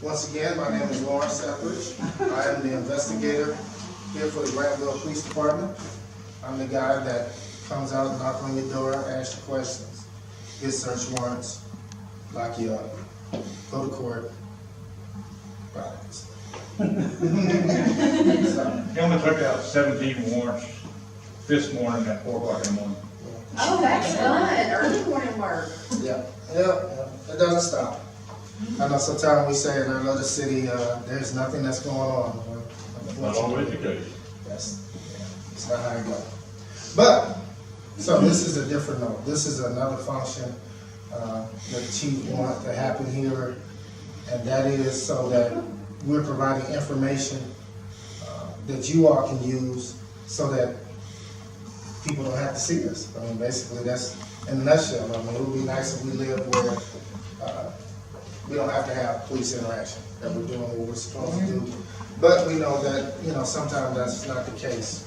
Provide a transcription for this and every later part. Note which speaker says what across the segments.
Speaker 1: Once again, my name is Lawrence Etheridge. I am the investigator here for the Grantville Police Department. I'm the guy that comes out, knock on your door, ask you questions, get search warrants, lock you up, go to court.
Speaker 2: He only took out 17 warrants this morning at 4 o'clock in the morning.
Speaker 3: Oh, that's fun. Early morning work.
Speaker 1: Yeah, it doesn't stop. I know sometimes we say in our little city, there's nothing that's going on.
Speaker 2: Not always the case.
Speaker 1: It's not how it goes. But, so this is a different note. This is another function that the chief wants to happen here, and that is so that we're providing information that you all can use so that people don't have to see us. I mean, basically, that's in a nutshell. I mean, it would be nice if we lived where we don't have to have police interaction, that we're doing what we're supposed to do. But we know that, sometimes that's not the case.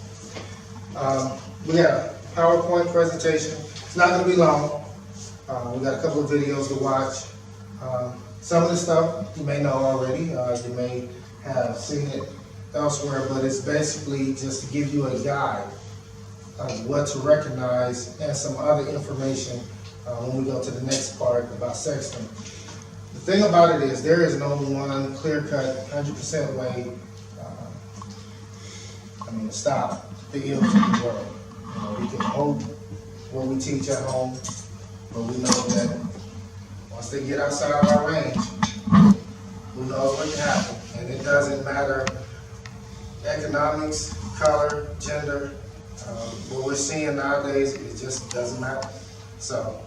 Speaker 1: We got a PowerPoint presentation. It's not going to be long. We got a couple of videos to watch. Some of the stuff you may know already. You may have seen it elsewhere, but it's basically just to give you a guide of what to recognize and some other information when we go to the next part about sexting. The thing about it is there is no one clear-cut, 100% way to stop the ills of the world. We can hope what we teach at home, but we know that once they get outside of our range, who knows what can happen. And it doesn't matter economics, color, gender. What we're seeing nowadays, it just doesn't matter. So,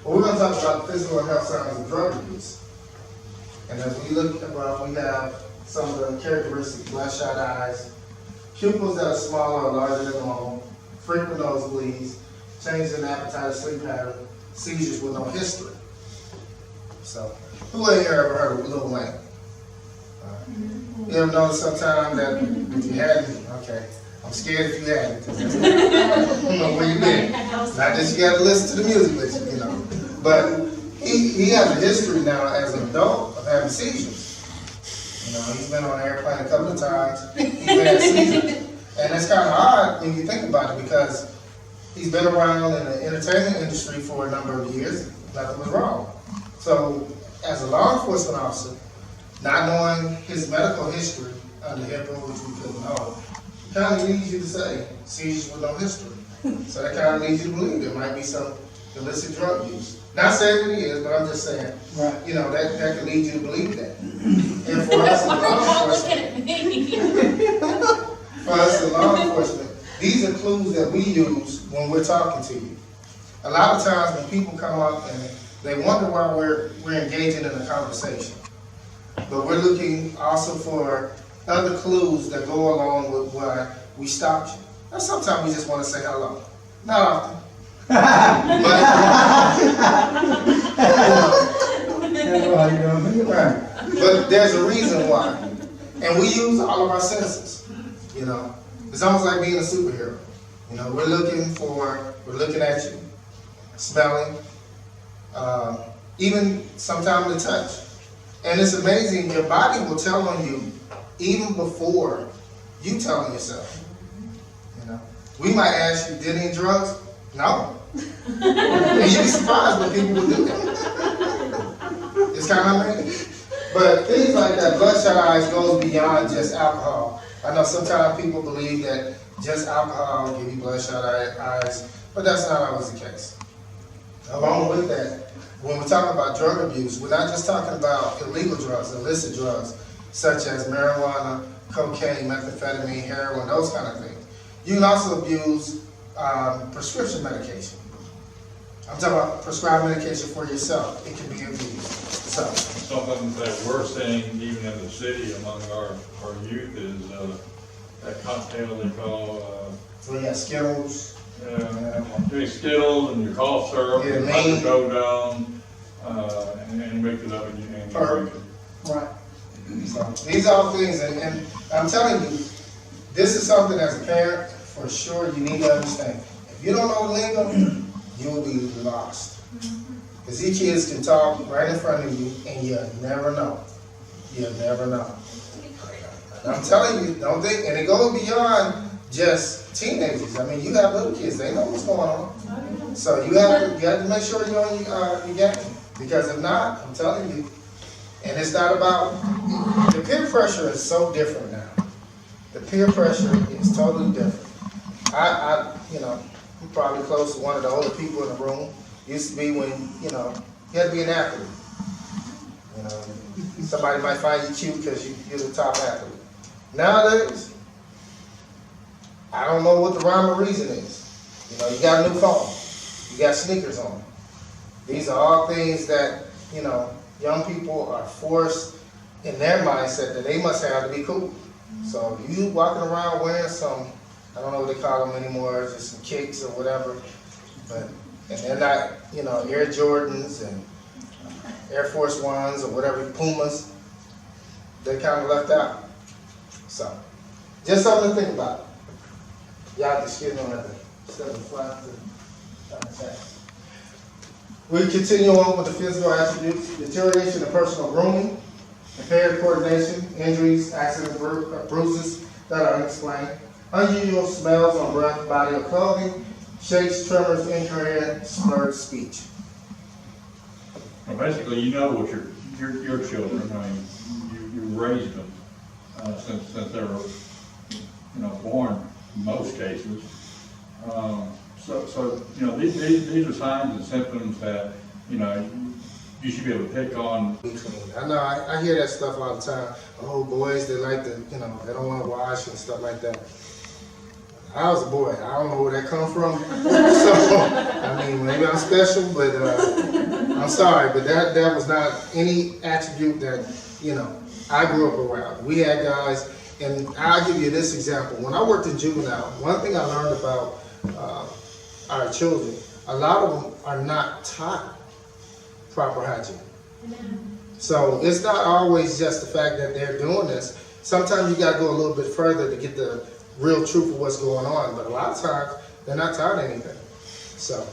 Speaker 1: we're going to talk about physical and health signs of drug abuse. And as we look at, we have some of the characteristics: bloodshot eyes, pupils that are smaller or larger than normal, frequent nosebleeds, changes in appetite or sleep pattern, seizures with no history. So, who in here ever heard of Lil Wayne? You ever notice sometime that if you hadn't, okay, I'm scared if you hadn't, because I don't know where you been. Not that you got to listen to the music with you, But he has a history now as an adult of having seizures. He's been on an airplane a couple of times. He's had seizures. And it's kind of odd when you think about it, because he's been around in the entertainment industry for a number of years. Nothing was wrong. So, as a law enforcement officer, not knowing his medical history under HIPAA, which we couldn't know, kind of leads you to say seizures with no history. So that kind of leads you to believe there might be some illicit drug use. Not saying that it is, but I'm just saying, that can lead you to believe that. And for us in law enforcement, these are clues that we use when we're talking to you. A lot of times when people come up and they wonder why we're engaging in a conversation. But we're looking also for other clues that go along with why we stopped you. And sometimes we just want to say hello. Not often. But there's a reason why. And we use all of our senses. It's almost like being a superhero. We're looking at you, smelling, even sometimes the touch. And it's amazing, your body will tell on you even before you tell on yourself. We might ask you, did any drugs? No. And you'd be surprised when people will do that. It's kind of amazing. But things like that, bloodshot eyes, goes beyond just alcohol. I know sometimes people believe that just alcohol will give you bloodshot eyes, but that's not always the case. Along with that, when we talk about drug abuse, we're not just talking about illegal drugs, illicit drugs, such as marijuana, cocaine, methamphetamine, heroin, those kind of things. You can also abuse prescription medication. I'm talking about prescribed medication for yourself. It can be abused. So,
Speaker 2: something that we're seeing even in the city among our youth is that cocktail they call
Speaker 1: Skittles.
Speaker 2: Doing Skittles and your cough syrup, and let it go down, and mix it up and you can drink it.
Speaker 1: Right. So these are all things, and I'm telling you, this is something as a parent, for sure, you need to understand. If you don't know the lingo, you will be lost. Because these kids can talk right in front of you, and you never know. You never know. I'm telling you, don't think, and it goes beyond just teenagers. I mean, you have little kids, they know what's going on. So you have to make sure you're on your game. Because if not, I'm telling you, and it's not about, the peer pressure is so different now. The peer pressure is totally different. I'm probably close to one of the older people in the room. Used to be when, you had to be an athlete. Somebody might find you cute because you're the top athlete. Nowadays, I don't know what the rhyme or reason is. You got a new phone. You got sneakers on. These are all things that, young people are forced in their mindset that they must have to be cool. So you walking around wearing some, I don't know what they call them anymore, just some kicks or whatever, and they're not, Air Jordans and Air Force Ones or whatever, Pumas, they kind of left out. So, just something to think about. Y'all just kidding on that. We continue on with the physical attributes: deterioration of personal grooming, impaired coordination, injuries, accidents, bruises that are unexplained, unusual smells on breath, body, or clothing, shakes, tremors, incoherent, slurred speech.
Speaker 2: Well, basically, what your children. I mean, you raised them since they were, born in most cases. So these are signs and symptoms that you should be able to pick on.
Speaker 1: I know I hear that stuff all the time. Oh, boys, they like to, they don't want to wash and stuff like that. I was a boy. I don't know where that come from. So, I mean, maybe I'm special, but I'm sorry, but that was not any attribute that, I grew up around. We had guys, and I'll give you this example. When I worked in juvenile, one thing I learned about our children, a lot of them are not taught proper hygiene. So it's not always just the fact that they're doing this. Sometimes you got to go a little bit further to get the real truth of what's going on, but a lot of times they're not taught anything. So,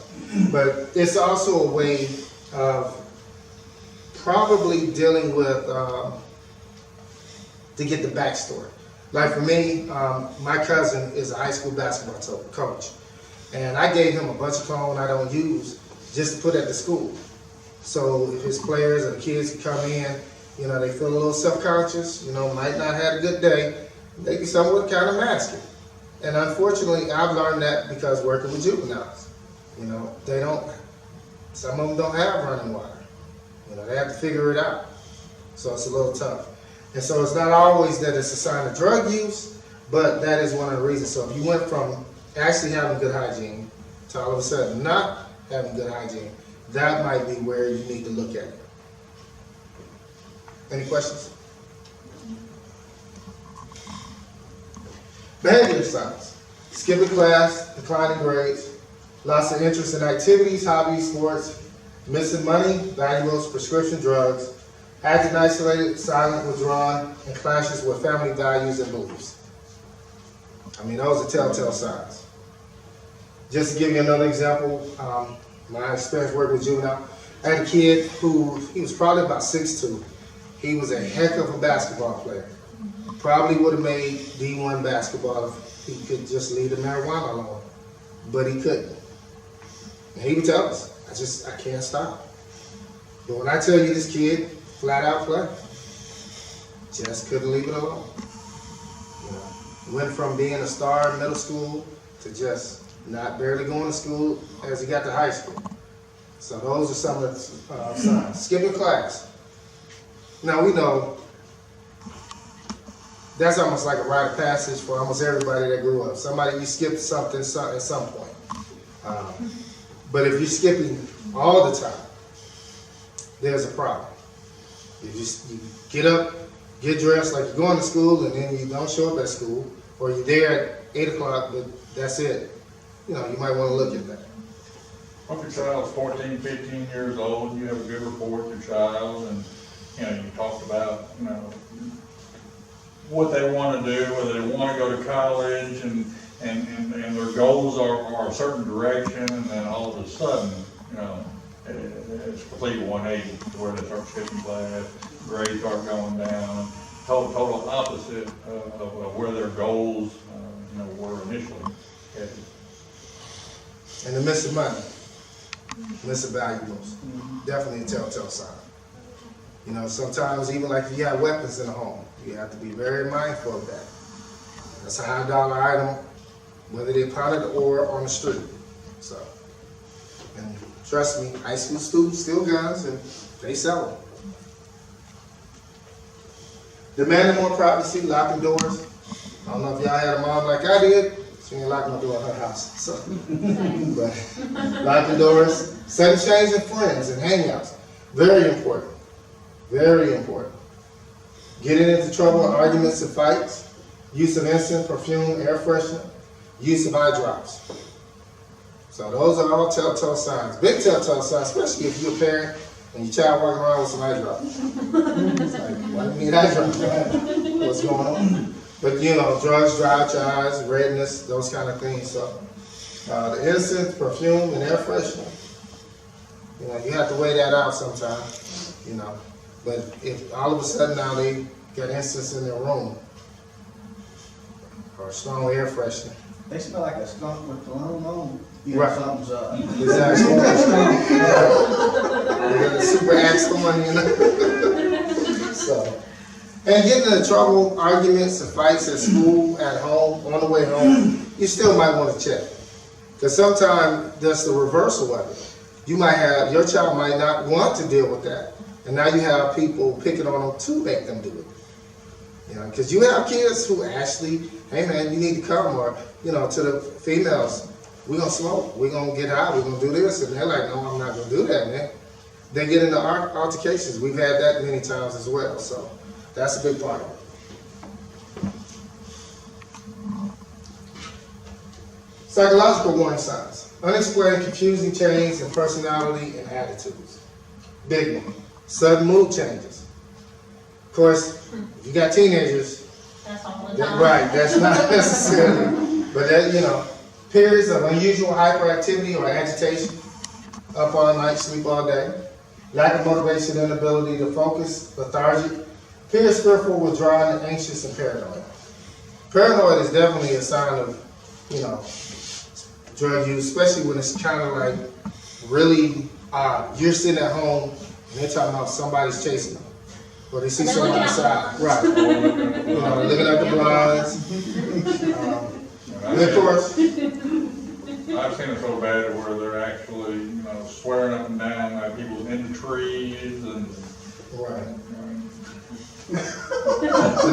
Speaker 1: but it's also a way of probably dealing with, to get the backstory. Like for me, my cousin is a high school basketball coach, and I gave him a bunch of cologne I don't use just to put at the school. So if his players or the kids can come in, they feel a little self-conscious, might not have a good day, they can somewhat kind of mask it. And unfortunately, I've learned that because working with juveniles. They don't, some of them don't have running water. They have to figure it out. So it's a little tough. And so it's not always that it's a sign of drug use, but that is one of the reasons. So if you went from actually having good hygiene to all of a sudden not having good hygiene, that might be where you need to look at it. Any questions? Behavior signs: skipping class, declining grades, loss of interest in activities, hobbies, sports, missing money, valuables, prescription drugs, acting isolated, silent, withdrawn, and clashes with family values and beliefs. I mean, those are telltale signs. Just to give you another example, my experience working with juvenile, I had a kid he was probably about 6'2". He was a heck of a basketball player. Probably would have made D1 basketball if he could just leave the marijuana alone, but he couldn't. And he would tell us, I can't stop. But when I tell you this kid flat out play, just couldn't leave it alone. Went from being a star in middle school to just not barely going to school as he got to high school. So those are some of the signs. Skipping class. Now we know that's almost like a rite of passage for almost everybody that grew up. You skipped something at some point. But if you're skipping all the time, there's a problem. You get up, get dressed like you're going to school, and then you don't show up at school, or you're there at 8 o'clock, but that's it. You might want to look at that.
Speaker 2: If your child's 14, 15 years old, you have a good rapport with your child, and you talked about what they want to do, whether they want to go to college, and their goals are a certain direction, and then all of a sudden, it's complete 180, where they start shifting glass, grades start going down, total opposite of where their goals, were initially headed.
Speaker 1: And the missing money, missing valuables, definitely a telltale sign. You know, sometimes even like if you have weapons in the home, you have to be very mindful of that. That's a high dollar item, whether they potted or on the street. So, and trust me, high school students steal guns and they sell them. Demanding more privacy, locking doors. I don't know if y'all had a mom like I did. She didn't lock my door in her house. So, but locking doors, setting changing friends and hangouts. Very important. Very important. Getting into trouble, arguments and fights. Use of incense, perfume, air freshener. Use of eye drops. So those are all telltale signs. Big telltale signs, especially if you're a parent and your child walking around with some eye drops. It's like, what do you mean eye drops? What's going on? But you know, drugs dry your eyes, redness, those kind of things. So the incense, perfume, and air freshener. You know, you have to weigh that out sometimes. You know, but if all of a sudden now they got incense in their room or strong air freshener.
Speaker 4: They smell like a skunk with cologne on. You
Speaker 1: Right.
Speaker 4: know something's up.
Speaker 1: Exactly. They got a super axe on, you know. So, and getting into trouble, arguments and fights at school, at home, on the way home, you still might want to check. Because sometimes that's the reversal of it. You might have, your child might not want to deal with that. And now you have people picking on them to make them do it. You know, because you have kids who actually, hey man, you need to come, or, you know, to the females, we're going to smoke, we're going to get high, we're going to do this. And they're like, no, I'm not going to do that, man. They get into altercations. We've had that many times as well. So that's a big part of it. Psychological warning signs. Unexplained, confusing change in personality and attitudes. Big one. Sudden mood changes. Of course, if you got teenagers,
Speaker 5: That's all the time.
Speaker 1: right, that's not necessarily, but that, you know, periods of unusual hyperactivity or agitation, up all night, sleep all day, lack of motivation, inability to focus, lethargic, periods fearful, withdrawn, anxious, and paranoid. Paranoid is definitely a sign of, you know, drug use, especially when it's kind of like really odd. You're sitting at home and they're talking about somebody's chasing them. Or they see
Speaker 5: They're
Speaker 1: someone
Speaker 5: looking out
Speaker 1: outside.
Speaker 5: the
Speaker 1: Right. You know, looking at the blinds. And of course,
Speaker 2: I've seen it so bad where they're actually, swearing up and down at people in the trees and.
Speaker 1: right. And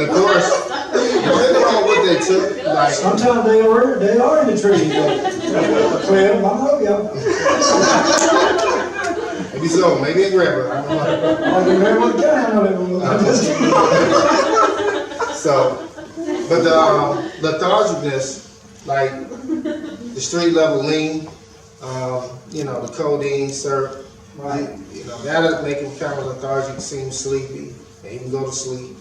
Speaker 1: of course, depending on what they took, like,
Speaker 4: Sometimes they are in the trees. Well, I know y'all.
Speaker 1: maybe so, maybe in Grantville, I don't know.
Speaker 4: I remember what kind of it.
Speaker 1: So, but the lethargicness, like the street level lean, the codeine, syrup,
Speaker 4: Right.
Speaker 1: that'll make them kind of lethargic, seem sleepy, they even go to sleep,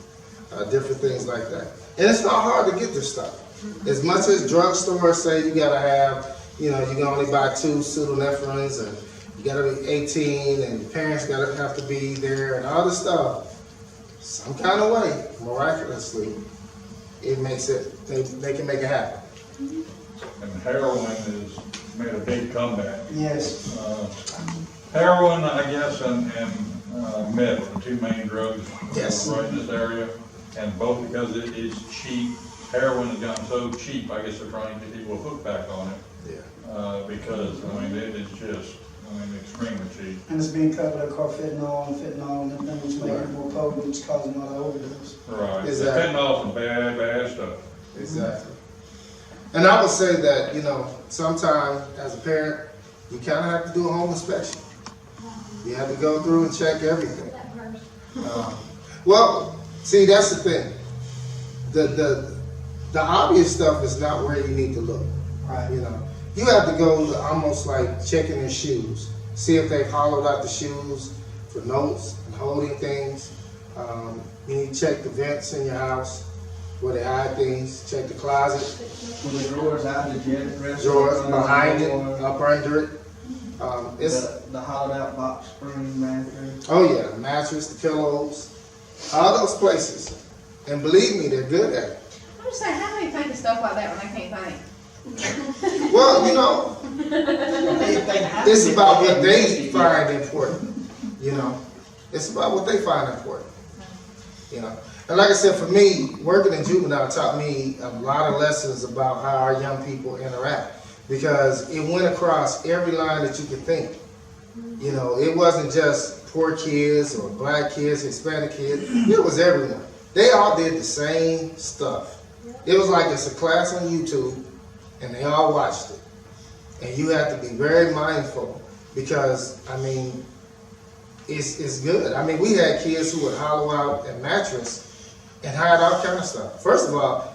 Speaker 1: different things like that. And it's not hard to get this stuff. As much as drugstores say you gotta have, you can only buy 2 pseudoephrines, and you gotta be 18, and your parents gotta have to be there, and all this stuff. Some kind of way, miraculously, it makes it, they can make it happen.
Speaker 2: And heroin has made a big comeback.
Speaker 4: Yes.
Speaker 2: Heroin, I guess, and meth are the 2 main drugs
Speaker 1: Yes.
Speaker 2: right in this area. And both because it is cheap. Heroin has gotten so cheap, I guess they're trying to get people hooked back on it.
Speaker 1: Yeah.
Speaker 2: Because, it is just, extremely cheap.
Speaker 4: And it's being covered up called fentanyl, and them things make it more potent, which causes a lot of overdose.
Speaker 2: Right.
Speaker 1: Exactly.
Speaker 2: Fentanyl's some bad stuff.
Speaker 1: Exactly. And I would say that, sometimes as a parent, you kind of have to do a home inspection. You have to go through and check everything. Well, see, that's the thing. The obvious stuff is not where you need to look.
Speaker 4: Right.
Speaker 1: You have to go almost like checking their shoes, see if they've hollowed out the shoes for notes and holding things. You need to check the vents in your house where they hide things. Check the closet,
Speaker 4: With the drawers out, the jet,
Speaker 1: drawers behind it, up under it. It's,
Speaker 4: The hollowed out box spring mattress.
Speaker 1: oh yeah, the mattress, the pillows, all those places. And believe me, they're good at it.
Speaker 3: I'm just saying, how do they think of stuff like that when they can't think?
Speaker 1: Well, you know, it's about what they find important, you know. It's about what they find important, you know. And like I said, for me, working in juvenile taught me a lot of lessons about how our young people interact, because it went across every line that you could think. You know, it wasn't just poor kids or black kids, Hispanic kids. It was everyone. They all did the same stuff. It was like it's a class on YouTube, and they all watched it. And you have to be very mindful, because, I mean, it's good. I mean, we had kids who would hollow out a mattress and hide all kind of stuff. First of all,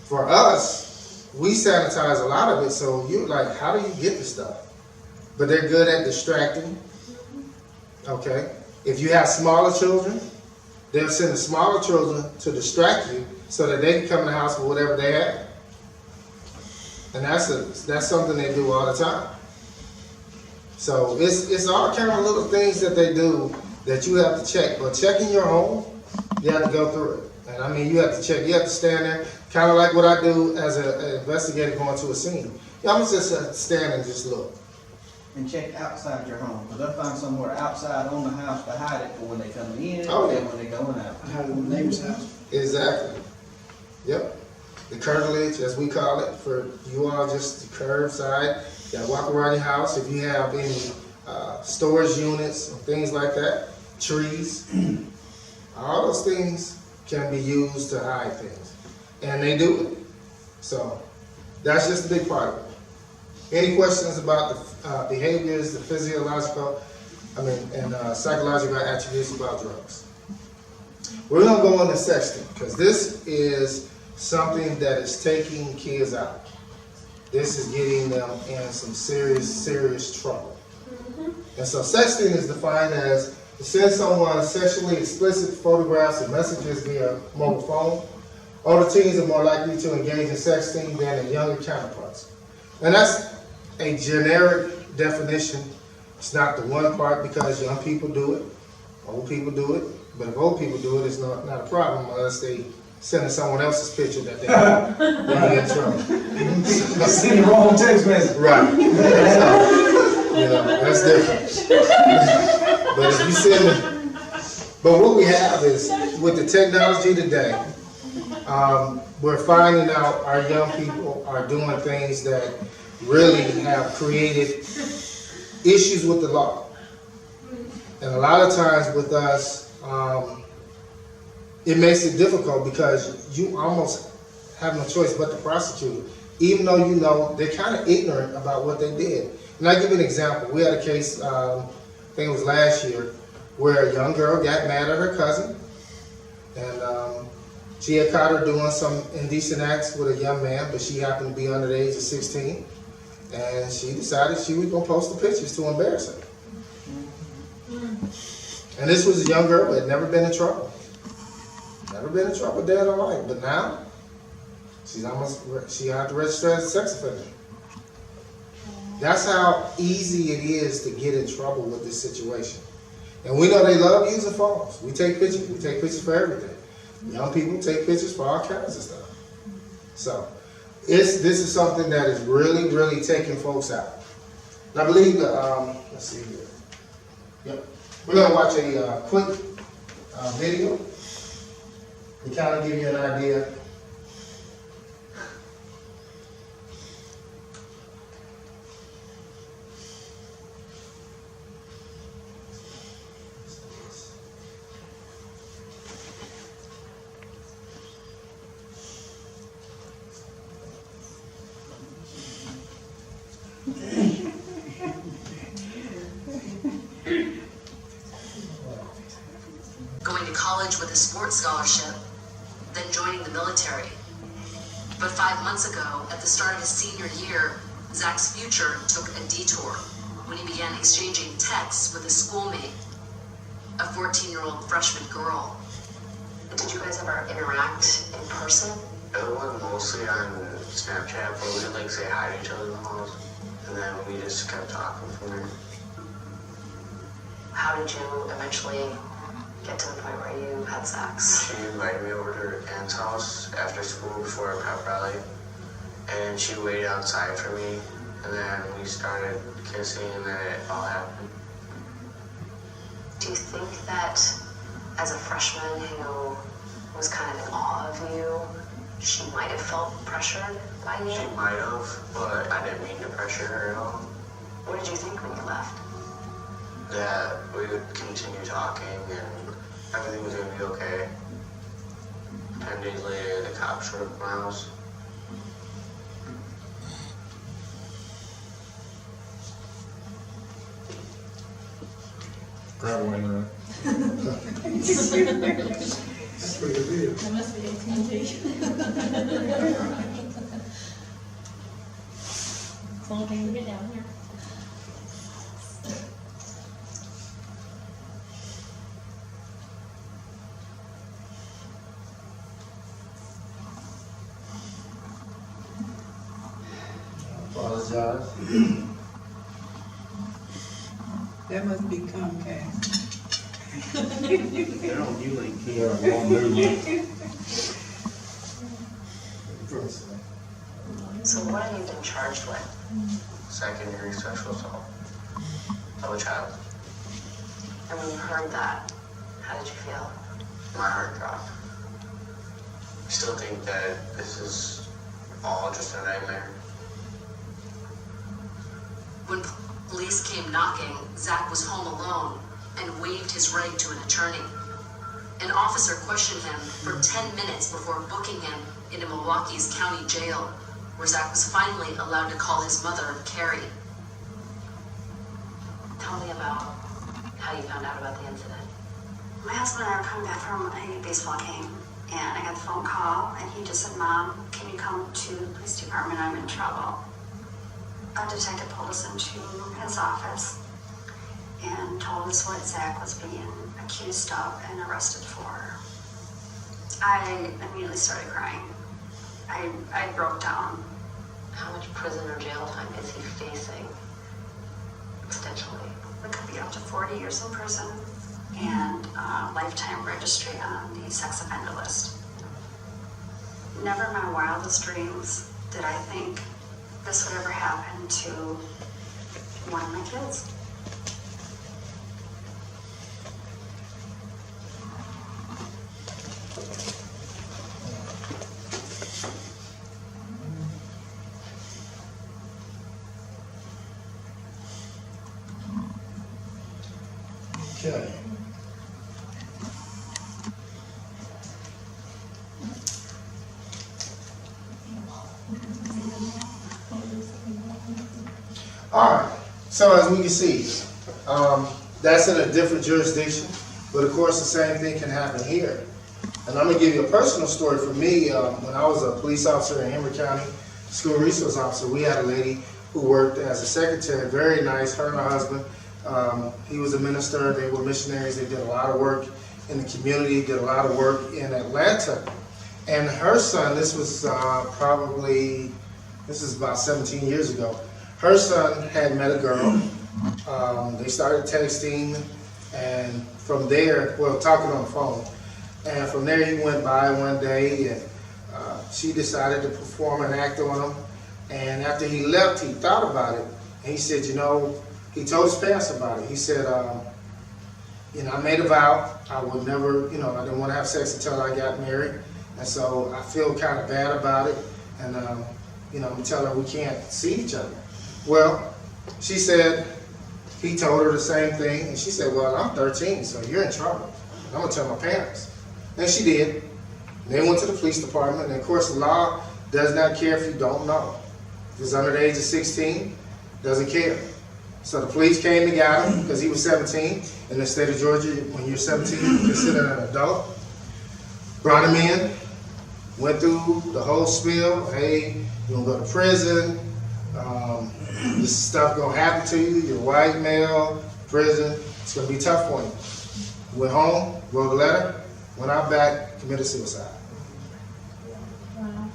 Speaker 1: for us, we sanitize a lot of it, so you're like, how do you get the stuff? But they're good at distracting, okay? If you have smaller children, they'll send the smaller children to distract you so that they can come in the house with whatever they have. And that's something they do all the time. So it's all kind of little things that they do that you have to check. But checking your home, you have to go through it. And I mean, you have to check, you have to stand there, kind of like what I do as an investigator going to a scene. I'm just stand and just look.
Speaker 4: And check outside your home, because they'll find somewhere outside on the house to hide it for when they come in
Speaker 1: Oh, yeah.
Speaker 4: and when they going out.
Speaker 5: Hide it in the neighbor's house.
Speaker 1: Exactly. Yep. The curtilage, as we call it, for you all, just the curb side. You gotta walk around your house. If you have any storage units and things like that, trees, all those things can be used to hide things. And they do it. So that's just a big part of it. Any questions about the behaviors, the physiological, and psychological attributes about drugs? We're gonna go on to sexting, because this is something that is taking kids out. This is getting them in some serious trouble. And so sexting is defined as to send someone sexually explicit photographs and messages via mobile phone. Older teens are more likely to engage in sexting than their younger counterparts. And that's a generic definition. It's not the one part, because young people do it, old people do it. But if old people do it, it's not a problem unless they sending someone else's picture that they get in trouble.
Speaker 5: Send the wrong text message.
Speaker 1: Right. So, you know, that's different. But if you send it, but what we have is, with the technology today, we're finding out our young people are doing things that really have created issues with the law. And a lot of times with us, it makes it difficult, because you almost have no choice but to prosecute it. Even though you know they're kind of ignorant about what they did. And I'll give you an example. We had a case, I think it was last year, where a young girl got mad at her cousin. And she had caught her doing some indecent acts with a young man, but she happened to be under the age of 16. And she decided she was going to post the pictures to embarrass her. And this was a young girl that had never been in trouble. Never been in trouble day in her life. But now, she had to register as a sex offender. That's how easy it is to get in trouble with this situation. And we know they love using phones. We take pictures. We take pictures for everything. Young people take pictures for all kinds of stuff. So, this is something that is really, really taking folks out. And I believe that, let's see here. Yep. We're going to watch a quick video to kind of give you an idea.
Speaker 6: Going to college with a sports scholarship, then joining the military. But 5 months ago, at the start of his senior year, Zach's future took a detour when he began exchanging texts with a schoolmate, a 14-year-old freshman girl. Did you guys ever interact in person?
Speaker 7: It was mostly on Snapchat, but we would like say hi to each other in the halls. and then we just kept talking from there.
Speaker 6: How did you eventually get to the point where you had sex?
Speaker 7: She invited me over to her aunt's house after school before a pep rally, and she waited outside for me, and then we started kissing, and then it all happened.
Speaker 6: Do you think that as a freshman who was kind of in awe of you, she might have felt pressured by you?
Speaker 7: She might have, but I didn't mean to pressure her at all.
Speaker 6: What did you think when you left?
Speaker 7: That we would continue talking and everything was going to be okay. 10 days later, the cops showed up at my house.
Speaker 2: Grab away there.
Speaker 5: That's pretty good deal.
Speaker 3: That must be AT&T.
Speaker 8: It's the only thing we get down here.
Speaker 1: Apologize.
Speaker 9: That must be Comcast.
Speaker 4: They're on U-Link.
Speaker 2: Yeah, long new link.
Speaker 6: So what have you been charged with?
Speaker 7: Second-degree sexual assault of a child.
Speaker 6: And when you heard that, how did you feel?
Speaker 7: My heart dropped. I still think that this is all just a nightmare.
Speaker 6: When police came knocking, Zach was home alone and waived his right to an attorney. An officer questioned him for 10 minutes before booking him into Milwaukee's county jail, where Zach was finally allowed to call his mother, Carrie. Tell me about how you found out about the incident.
Speaker 10: My husband and I were coming back from a baseball game, and I got the phone call, and he just said, "Mom, can you come to the police department? I'm in trouble." A detective pulled us into his office and told us what Zach was being accused of and arrested for. I immediately started crying. I broke down.
Speaker 6: How much prison or jail time is he facing? Potentially.
Speaker 10: It could be up to 40 years in prison and lifetime registry on the sex offender list. Never in my wildest dreams did I think this would ever happen to one of my kids.
Speaker 1: Okay. All right, so as we can see, that's in a different jurisdiction, but of course the same thing can happen here. And I'm gonna give you a personal story for me. When I was a police officer in Henry County, school resource officer, we had a lady who worked as a secretary, very nice, her and her husband. He was a minister, they were missionaries, they did a lot of work in the community, did a lot of work in Atlanta. And her son, this was about 17 years ago, her son had met a girl. They started texting, and from there, well, talking on the phone. And from there, he went by one day, and she decided to perform an act on him. And after he left, he thought about it, and he said, he told his parents about it. He said, I made a vow. I would never, I didn't want to have sex until I got married. And so I feel kind of bad about it. And, I'm telling her we can't see each other. Well, she said, he told her the same thing. And she said, well, I'm 13, so you're in trouble. I'm going to tell my parents. And she did. They went to the police department. And of course, the law does not care if you don't know. If he's under the age of 16, doesn't care. So the police came and got him because he was 17. In the state of Georgia, when you're 17, you're considered an adult. Brought him in, went through the whole spiel. Hey, you're going to go to prison. This stuff going to happen to you. You're white, male, prison. It's going to be tough for you. Went home, wrote a letter, went out back, committed suicide.
Speaker 8: Wow.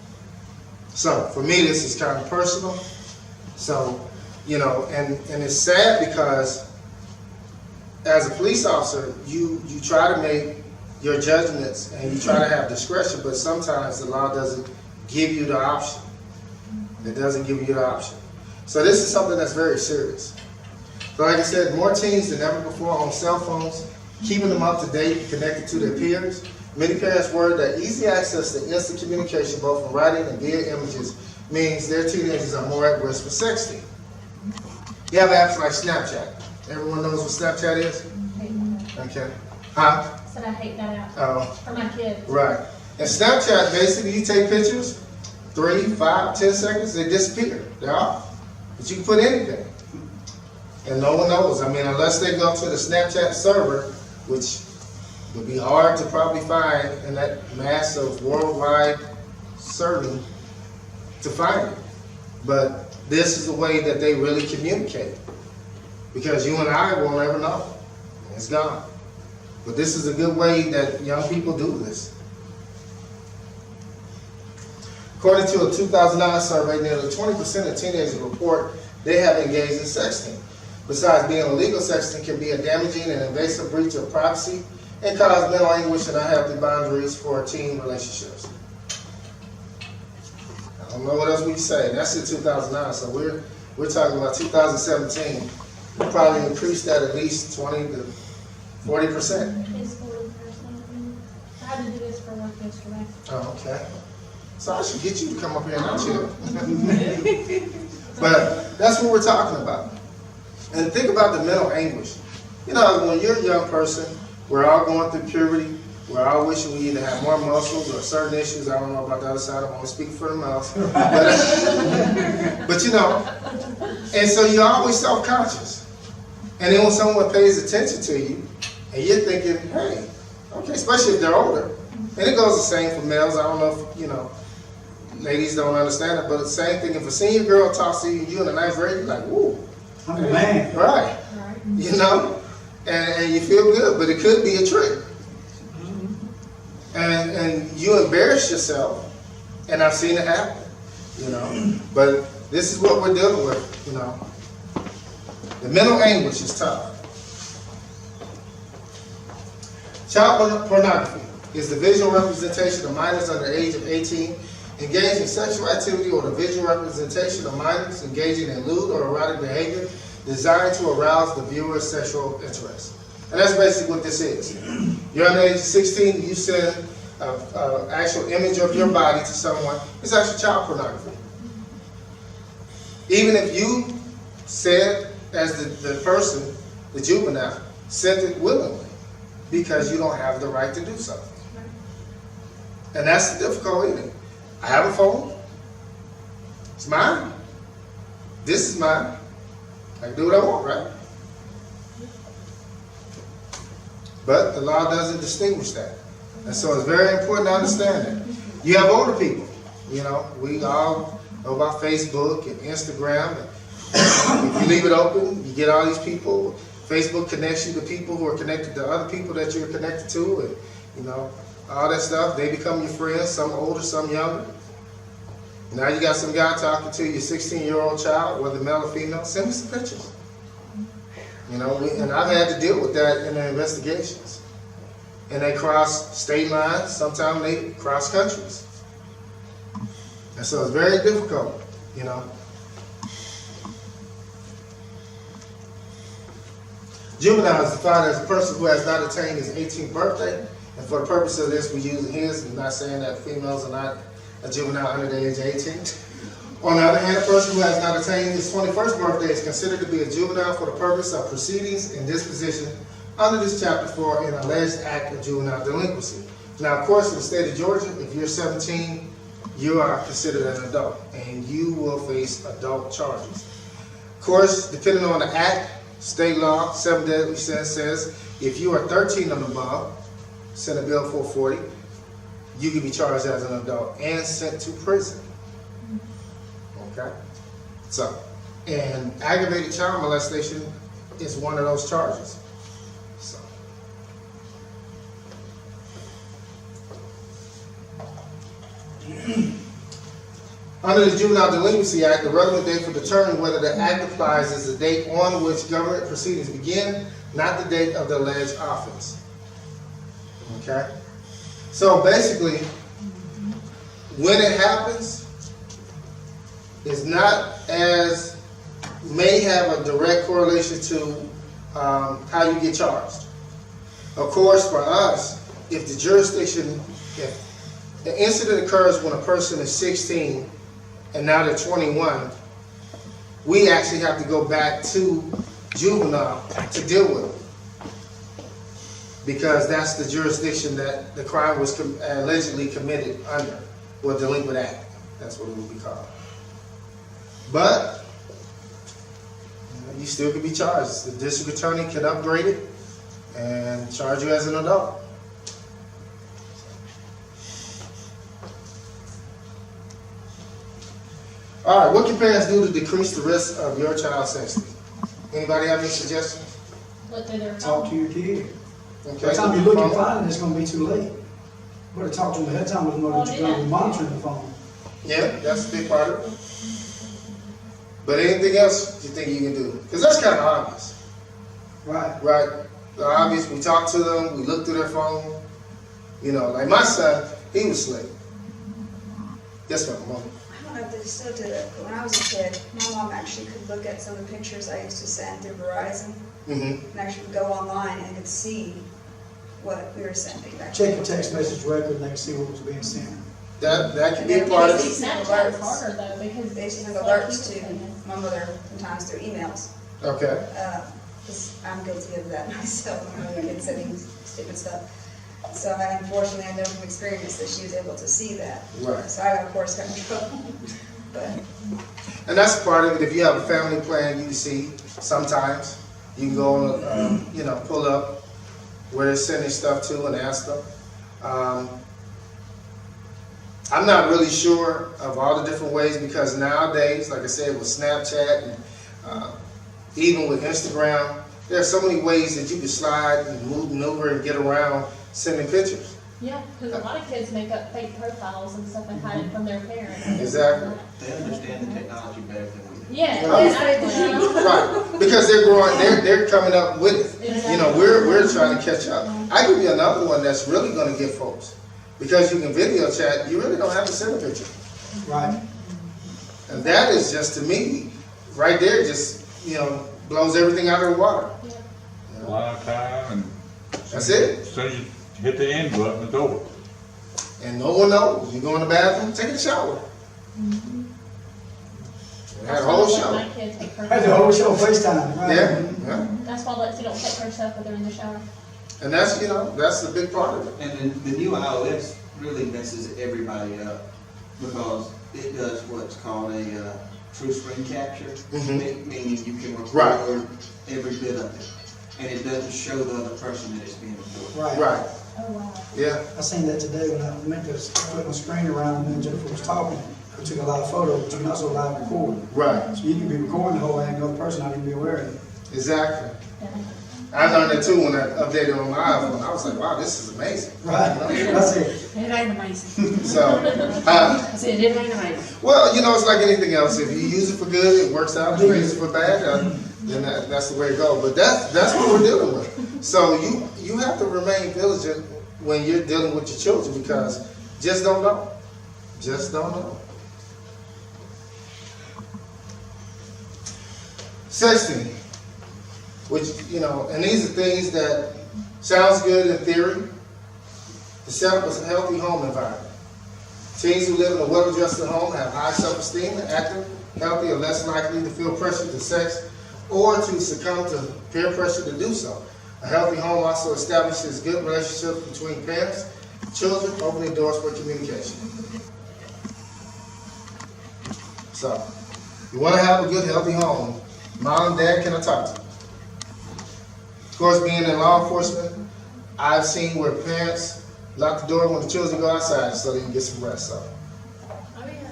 Speaker 1: So for me, this is kind of personal. So You know, and it's sad because as a police officer, you try to make your judgments and you try to have discretion, but sometimes the law doesn't give you the option. It doesn't give you the option. So this is something that's very serious. So like I said, more teens than ever before on cell phones, keeping them up to date and connected to their peers. Many parents worry that easy access to instant communication, both in writing and via images, means their teenagers are more at risk for sexting. You have apps like Snapchat. Everyone knows what Snapchat is? Okay. Huh?
Speaker 8: Said I hate that app
Speaker 1: Oh,
Speaker 8: for my kids.
Speaker 1: right. And Snapchat, basically, you take pictures, 3, 5, 10 seconds, they disappear. They're off. But you can put anything. And no one knows. I mean, unless they go to the Snapchat server, which would be hard to probably find in that mass of worldwide serving to find it. But this is the way that they really communicate. Because you and I won't ever know. It's gone. But this is a good way that young people do this. According to a 2009 survey, nearly 20% of teenagers report they have engaged in sexting. Besides being illegal, sexting can be a damaging and invasive breach of privacy and cause mental anguish and unhealthy boundaries for teen relationships. I don't know what else we can say. That's in 2009, so we're talking about 2017. We probably increased that at least 20 to 40%.
Speaker 8: It's 40%. I had to do this for work yesterday.
Speaker 1: Oh, okay. So I should get you to come up here and not chill. But that's what we're talking about. And think about the mental anguish. You know, when you're a young person, we're all going through puberty. We're all wishing we either have more muscles or certain issues. I don't know about the other side. I won't speak for the mouth. But you know, and so you're always self-conscious. And then when someone pays attention to you, and you're thinking, hey, okay, especially if they're older. And it goes the same for males. I don't know if, you know, ladies don't understand it, but the same thing. If a senior girl talks to you in the ninth grade, you're like, woo.
Speaker 5: I'm a man.
Speaker 1: Right. You know? And you feel good, but it could be a trick. And you embarrass yourself, and I've seen it happen, you know. But this is what we're dealing with, you know. The mental anguish is tough. Child pornography is the visual representation of minors under the age of 18 engaged in sexual activity, or the visual representation of minors engaging in lewd or erotic behavior designed to arouse the viewer's sexual interest. And that's basically what this is. You're under the age of 16, you send an actual image of your body to someone. It's actually child pornography. Even if you said, as the person, the juvenile, sent it willingly, because you don't have the right to do so. And that's the difficulty. I have a phone. It's mine. This is mine. I can do what I want, right? But the law doesn't distinguish that. And so it's very important to understand that. You have older people. You know, we all know about Facebook and Instagram. And if you leave it open, you get all these people. Facebook connects you to people who are connected to other people that you're connected to, and you know, all that stuff. They become your friends, some older, some younger. Now you got some guy talking to your 16-year-old child, whether male or female. Send me some pictures. You know, and I've had to deal with that in the investigations. And they cross state lines, sometimes they cross countries. And so it's very difficult, you know. Juvenile is defined as a person who has not attained his 18th birthday. And for the purpose of this, we're using his. I'm not saying that females are not a juvenile under the age of 18. On the other hand, a person who has not attained his 21st birthday is considered to be a juvenile for the purpose of proceedings and disposition under this chapter for an alleged act of juvenile delinquency. Now, of course, in the state of Georgia, if you're 17, you are considered an adult, and you will face adult charges. Of course, depending on the act, state law, 7 deadly sins says if you are 13 and above, Senate Bill 440, you can be charged as an adult and sent to prison. Okay? So, and aggravated child molestation is one of those charges. So. Under the Juvenile Delinquency Act, the relevant date for determining whether the act applies is the date on which government proceedings begin, not the date of the alleged offense. Okay? So basically, when it happens, it's not as, may have a direct correlation to how you get charged. Of course, for us, if the jurisdiction, if the incident occurs when a person is 16 and now they're 21, we actually have to go back to juvenile to deal with it, because that's the jurisdiction that the crime was allegedly committed under, or delinquent act. That's what it would be called. But you still could be charged. The district attorney can upgrade it and charge you as an adult. All right, what can parents do to decrease the risk of your child sexting? Anybody have any suggestions?
Speaker 8: Look through their
Speaker 5: Talk
Speaker 8: phone.
Speaker 5: to your kid.
Speaker 1: Okay.
Speaker 5: By the time you look and find it, it's gonna be too late. Better talk to them ahead of time, let them know that you're gonna be monitoring the phone.
Speaker 1: Yeah, that's a big part of it. But anything else you think you can do? Because that's kind of obvious,
Speaker 5: Right.
Speaker 1: right? The obvious, we talk to them, we look through their phone. You know, like my son, he was slick. Yes, ma'am.
Speaker 10: I don't know if they still do it, but when I was a kid, my mom actually could look at some of the pictures I used to send through Verizon,
Speaker 1: Mm-hmm.
Speaker 10: and actually go online and could see what we were sending back.
Speaker 5: Check your text message record and they can see what was being sent.
Speaker 1: That could be a part of it.
Speaker 8: Snapchat's harder though, because
Speaker 10: They send
Speaker 8: it's
Speaker 10: alerts
Speaker 8: like
Speaker 10: to my mother sometimes through emails.
Speaker 1: Okay.
Speaker 10: 'Cause I'm guilty of that myself, when I was a kid sending stupid stuff. So unfortunately, I know from experience that she was able to see that.
Speaker 1: Right.
Speaker 10: So I, of course, got in trouble. But
Speaker 1: And that's part of it. If you have a family plan, you can see sometimes. You can go on, you know, pull up where they're sending stuff to and ask them. I'm not really sure of all the different ways, because nowadays, like I said, with Snapchat and even with Instagram, there are so many ways that you can slide and move, maneuver, and get around sending pictures.
Speaker 8: Yeah, because a lot of kids make up fake profiles and stuff and hide it from their parents.
Speaker 1: Exactly.
Speaker 4: They understand the technology better than we do.
Speaker 8: Yeah,
Speaker 1: Right. Right, because they're growing, they're coming up with it. You know, we're trying to catch up. I give you another one that's really going to get folks, because you can video chat. You really don't have to send a picture,
Speaker 5: Right.
Speaker 1: and that is just, to me, right there, just, you know, blows everything out of the water.
Speaker 2: A lot of time, and
Speaker 1: That's it.
Speaker 2: as soon as you hit the end button, it's over.
Speaker 1: And no one knows. You go in the bathroom, take a shower. And have a whole show.
Speaker 8: My kids take her.
Speaker 5: Had the whole show FaceTime, right?
Speaker 1: Yeah.
Speaker 8: That's why Lexi don't take her stuff when they're in the shower.
Speaker 1: And that's, you know, that's the big part of it.
Speaker 4: And then the new iOS really messes everybody up, because it does what's called a true screen capture, meaning you can record every bit of it, and it doesn't show the other person that it's being recorded.
Speaker 5: Right.
Speaker 1: Right.
Speaker 8: Oh, wow.
Speaker 1: Yeah.
Speaker 5: I seen that today when I meant to flip my screen around and Jennifer was talking. We took a lot of photos, but you can also live record.
Speaker 1: Right.
Speaker 5: So you can be recording the whole thing, the other person not even be aware of it.
Speaker 1: Exactly. I learned that too when I updated on my iPhone. I was like, wow, this is amazing.
Speaker 5: Right. That's it.
Speaker 9: It ain't amazing.
Speaker 1: So,
Speaker 9: I said, it ain't amazing.
Speaker 1: well, you know, it's like anything else. If you use it for good, it works out. If you use it for bad, then that's the way it goes. But that's what we're dealing with. So you have to remain vigilant when you're dealing with your children, because just don't know. Just don't know. Sexting, which, you know, and these are things that sounds good in theory. To set up a healthy home environment. Teens who live in a well-adjusted home have high self-esteem, and active, healthy, are less likely to feel pressure to sex or to succumb to peer pressure to do so. A healthy home also establishes good relationships between parents, children, opening doors for communication. So, you want to have a good, healthy home. Mom and Dad, can I talk to you? Of course, being in law enforcement, I've seen where parents lock the door when the children go outside so they can get some rest. So,
Speaker 8: Oh, yeah.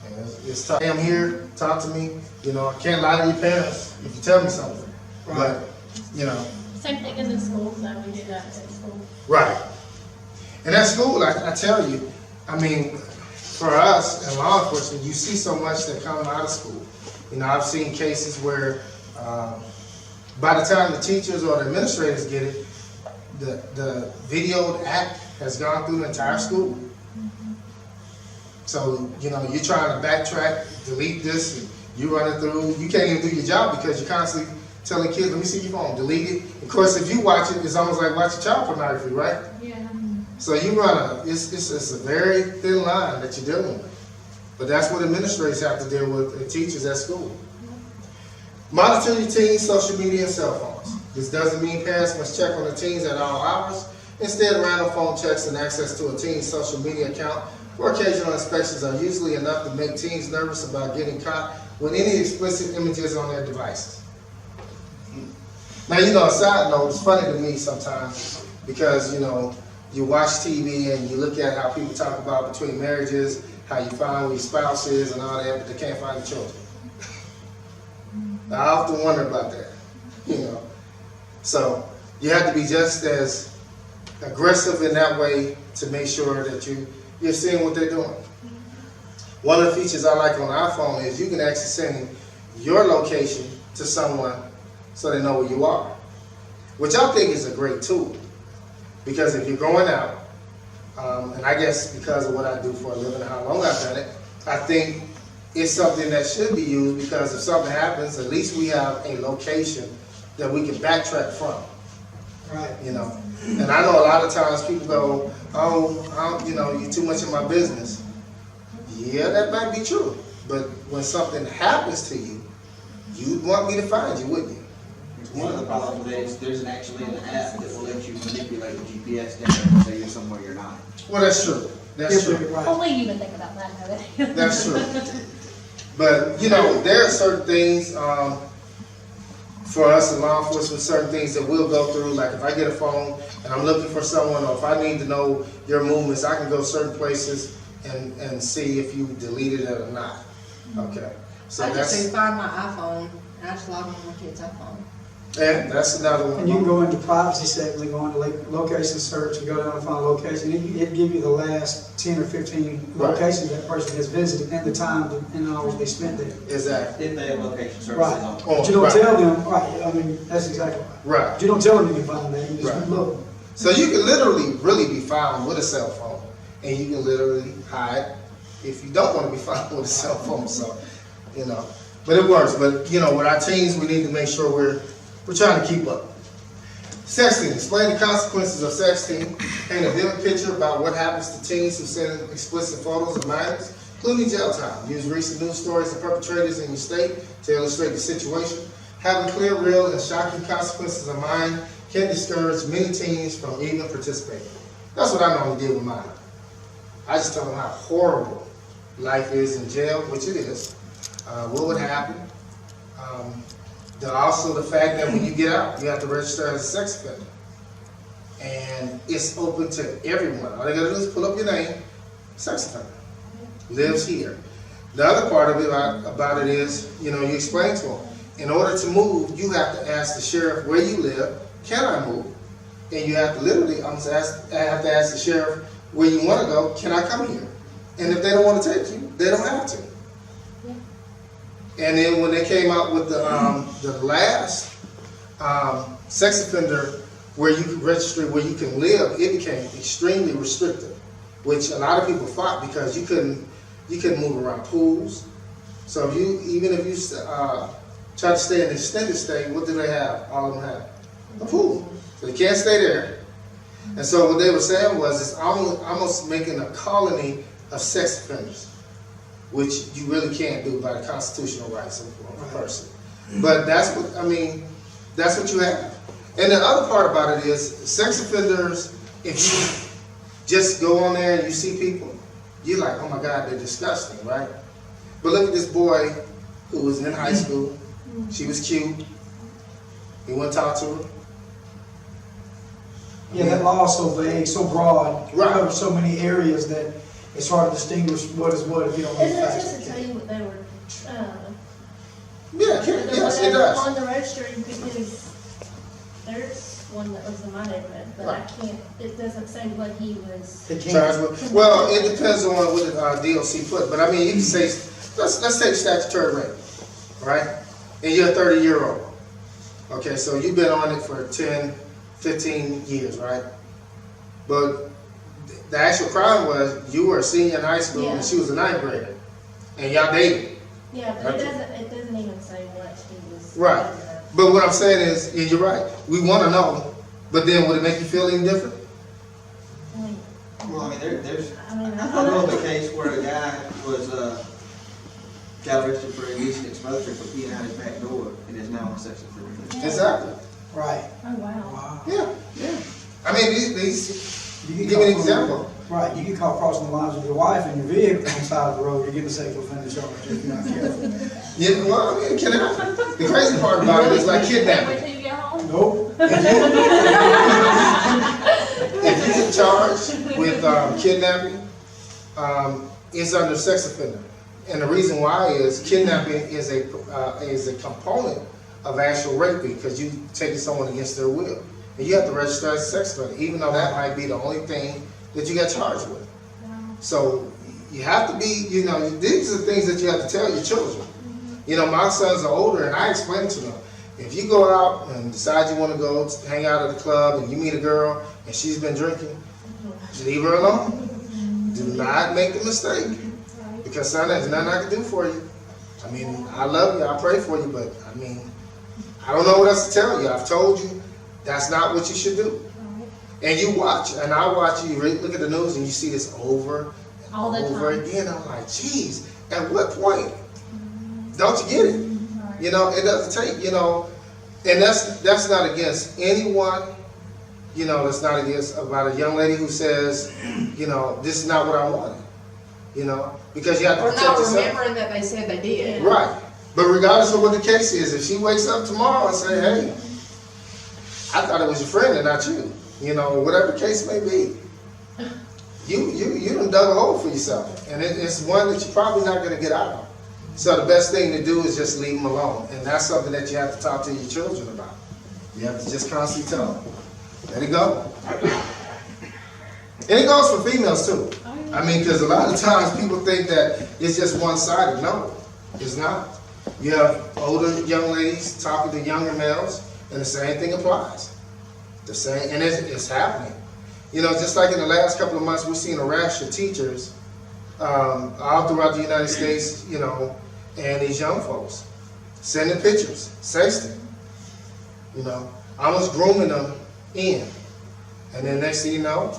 Speaker 1: and it's tough. I'm here, talk to me. You know, I can't lie to your parents if you tell me something. But, you know.
Speaker 8: Same thing as in school, so we do that at school.
Speaker 1: Right. And at school, I tell you, I mean, for us in law enforcement, you see so much that come out of school. You know, I've seen cases where by the time the teachers or the administrators get it, the videoed act has gone through the entire school. So, you know, you're trying to backtrack, delete this, and you run it through. You can't even do your job because you're constantly telling kids, let me see your phone, delete it. Of course, if you watch it, it's almost like watching child pornography, right?
Speaker 8: Yeah.
Speaker 1: So you run it's a very thin line that you're dealing with. But that's what administrators have to deal with and teachers at school. Monitor your teens' social media and cell phones. This doesn't mean parents must check on the teens at all hours. Instead, random phone checks and access to a teen's social media account or occasional inspections are usually enough to make teens nervous about getting caught with any explicit images on their devices. Now, you know, a side note, it's funny to me sometimes because, you know, you watch TV and you look at how people talk about between marriages, how you find who your spouse is and all that, but they can't find the children. I often wonder about that, you know. So you have to be just as aggressive in that way to make sure that you're seeing what they're doing. One of the features I like on the iPhone is you can actually send your location to someone so they know where you are, which I think is a great tool. Because if you're going out, and I guess because of what I do for a living and how long I've done it, I think it's something that should be used because if something happens, at least we have a location that we can backtrack from.
Speaker 5: Right.
Speaker 1: You know, and I know a lot of times people go, oh, you know, you're too much in my business. Yeah, that might be true. But when something happens to you, you'd want me to find you, wouldn't you?
Speaker 4: One of the problems with that is there's actually an app that will let you manipulate the GPS data and say you're somewhere you're not.
Speaker 1: Well, that's true. That's true.
Speaker 5: Right.
Speaker 8: Only you would think about that, Noah.
Speaker 1: That's true. But, you know, there are certain things for us in law enforcement, certain things that we'll go through. Like if I get a phone and I'm looking for someone, or if I need to know your movements, I can go certain places and see if you deleted it or not. Okay. So
Speaker 9: I just
Speaker 1: that's,
Speaker 9: find my iPhone, and I just log on my kid's iPhone.
Speaker 1: and that's another one.
Speaker 5: And you can go into privacy settings and go into location search and go down and find a location. It'd give you the last 10 or 15
Speaker 1: Right.
Speaker 5: locations that person has visited and the time and hours they spent there.
Speaker 1: Exactly.
Speaker 4: If they have location services
Speaker 5: Right.
Speaker 4: on.
Speaker 5: But you don't
Speaker 1: Right.
Speaker 5: tell them, right, I mean, that's exactly right.
Speaker 1: Right.
Speaker 5: But you don't tell them you can find that, you just
Speaker 1: Right.
Speaker 5: look.
Speaker 1: So you can literally really be found with a cell phone, and you can literally hide if you don't want to be found with a cell phone. So, you know, but it works. But you know, with our teens, we need to make sure we're trying to keep up. Sexting. Explain the consequences of sexting. Paint a vivid picture about what happens to teens who send explicit photos of minors, including jail time. Use recent news stories of perpetrators in your state to illustrate the situation. Having clear, real, and shocking consequences of mine can discourage many teens from even participating. That's what I normally did with mine. I just tell them how horrible life is in jail, which it is. What would happen? Also the fact that when you get out, you have to register as a sex offender. And it's open to everyone. All they gotta do is pull up your name, sex offender. Lives here. The other part of it about it is, you know, you explain to them, in order to move, you have to ask the sheriff where you live, can I move? And you have to literally, I have to ask the sheriff where you want to go, can I come here? And if they don't want to take you, they don't have to.
Speaker 8: Yeah.
Speaker 1: And then when they came out with the last sex offender where you can register, where you can live, it became extremely restrictive, which a lot of people fought because you couldn't move around pools. So even if you try to stay in an extended stay, what do they have? All of them have a pool. So you can't stay there. And so what they were saying was it's almost making a colony of sex offenders, which you really can't do by the constitutional rights of a person. But that's what you have. And the other part about it is sex offenders, if you just go on there and you see people, you're like, oh my God, they're disgusting, right? But look at this boy who was in high school. She was cute. He went to talk to her.
Speaker 5: Yeah, that law is so vague, so broad,
Speaker 1: Right.
Speaker 5: covers so many areas that it's hard to distinguish what is what if you don't know the
Speaker 8: Isn't it
Speaker 5: facts.
Speaker 8: just to tell you what they were,
Speaker 1: Yeah, yes, it does.
Speaker 8: on the register, because there's one that was in my neighborhood, but I can't, it doesn't say what he was.
Speaker 1: Charged with, well, it depends on what the DOC put, but I mean, you can say, let's take statutory rape, right? And you're a 30-year-old. Okay, so you've been on it for 10, 15 years, right? But the actual crime was you were a senior in high school and she was a 9th grader, and y'all dated.
Speaker 8: Yeah, but it doesn't even say what he was.
Speaker 1: Right. But what I'm saying is, yeah, you're right. We want to know, but then would it make you feel any different?
Speaker 4: Well, I mean, I know of a case where a guy was, got arrested for indecent exposure for peeing out his back door and is now on sex offender.
Speaker 1: Exactly.
Speaker 5: Right.
Speaker 8: Oh, wow.
Speaker 5: Wow.
Speaker 1: Yeah. I mean, these give me an example.
Speaker 5: Right, you get caught crossing the lines with your wife in your vehicle on the side of the road, you're getting a sexual offender charge if you're not careful.
Speaker 1: Yeah, well, I mean, it can happen. The crazy part about it is like
Speaker 8: Wait
Speaker 1: kidnapping.
Speaker 8: till you get home?
Speaker 5: Nope.
Speaker 1: If you get charged with kidnapping, it's under sex offender. And the reason why is kidnapping is a component of actual rape because you taking someone against their will. And you have to register as a sex offender, even though that might be the only thing that you got charged with. So you have to be, you know, these are things that you have to tell your children. You know, my sons are older and I explain to them, if you go out and decide you want to go hang out at the club and you meet a girl and she's been drinking, leave her alone. Do not make the mistake. Because son, there's nothing I can do for you. I mean, I love you, I pray for you, but I mean, I don't know what else to tell you. I've told you that's not what you should do. And you watch, and I watch you look at the news and you see this over and over again. I'm like, geez, at what point don't you get it? You know, it doesn't take, you know, and that's not against anyone. You know, that's not against about a young lady who says, you know, this is not what I wanted. You know, because you have to
Speaker 3: Or
Speaker 1: protect
Speaker 3: not
Speaker 1: yourself.
Speaker 3: remembering that they said they did.
Speaker 1: Right. But regardless of what the case is, if she wakes up tomorrow and say, hey, I thought it was your friend and not you. You know, whatever the case may be, you done dug a hole for yourself, and it's one that you're probably not going to get out of. So the best thing to do is just leave them alone, and that's something that you have to talk to your children about. You have to just constantly tell them, let it go. And it goes for females too. I mean, because a lot of times people think that it's just one-sided. No, it's not. You have older young ladies talking to younger males, and the same thing applies. The same, and it's happening. You know, just like in the last couple of months, we've seen a rash of teachers all throughout the United States, you know, and these young folks sending pictures, sexting, you know, almost grooming them in. And then next thing you know,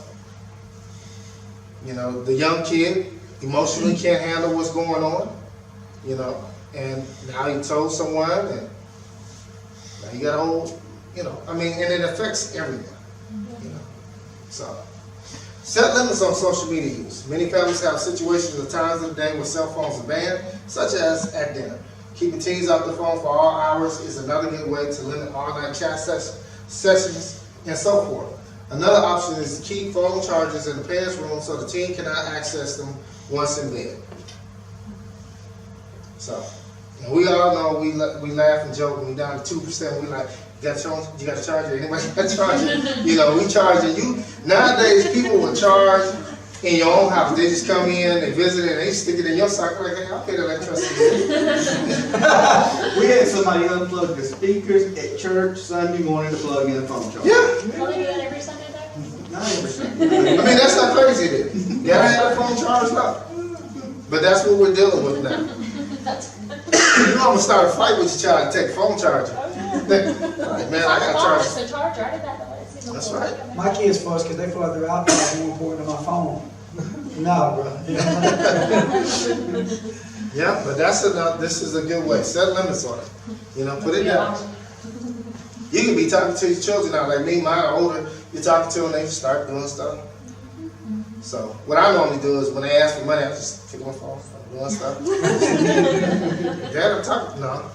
Speaker 1: the young kid emotionally can't handle what's going on, you know, and now he told someone, and now you got a whole, you know, I mean, and it affects everyone, you know. So, set limits on social media use. Many families have situations at times of the day where cell phones are banned, such as at dinner. Keeping teens off the phone for all hours is another good way to limit online chat sessions and so forth. Another option is to keep phone chargers in the parents' room so the teen cannot access them once in bed. So, and we all know we laugh and joke when we down to 2%. We like, you got a charger? Anybody got a charger? You know, we charging you. Nowadays, people will charge in your own house. They just come in, they visit it, and they stick it in your socket like, hey, I'll pay the electricity.
Speaker 4: We had somebody unplug the speakers at church Sunday morning to plug in a phone charger.
Speaker 1: Yeah.
Speaker 8: Don't they do that every Sunday though?
Speaker 4: Not every Sunday.
Speaker 1: I mean, that's how crazy it is. You gotta have a phone charged up. But that's what we're dealing with now. You don't want to start a fight with your child to take a phone charger. Like, man, I got charged.
Speaker 8: It's a charger. I did that the
Speaker 1: That's right.
Speaker 5: My kids fuss because they feel like their iPad is more important than my phone. No, bro.
Speaker 1: Yeah, but that's enough. This is a good way. Set limits on it. You know, put it down. You can be talking to your children now, like me, mine are older. You're talking to them, they start doing stuff. So what I normally do is when they ask for money, I just take my phone, start doing stuff. Dad, I'm talking. No.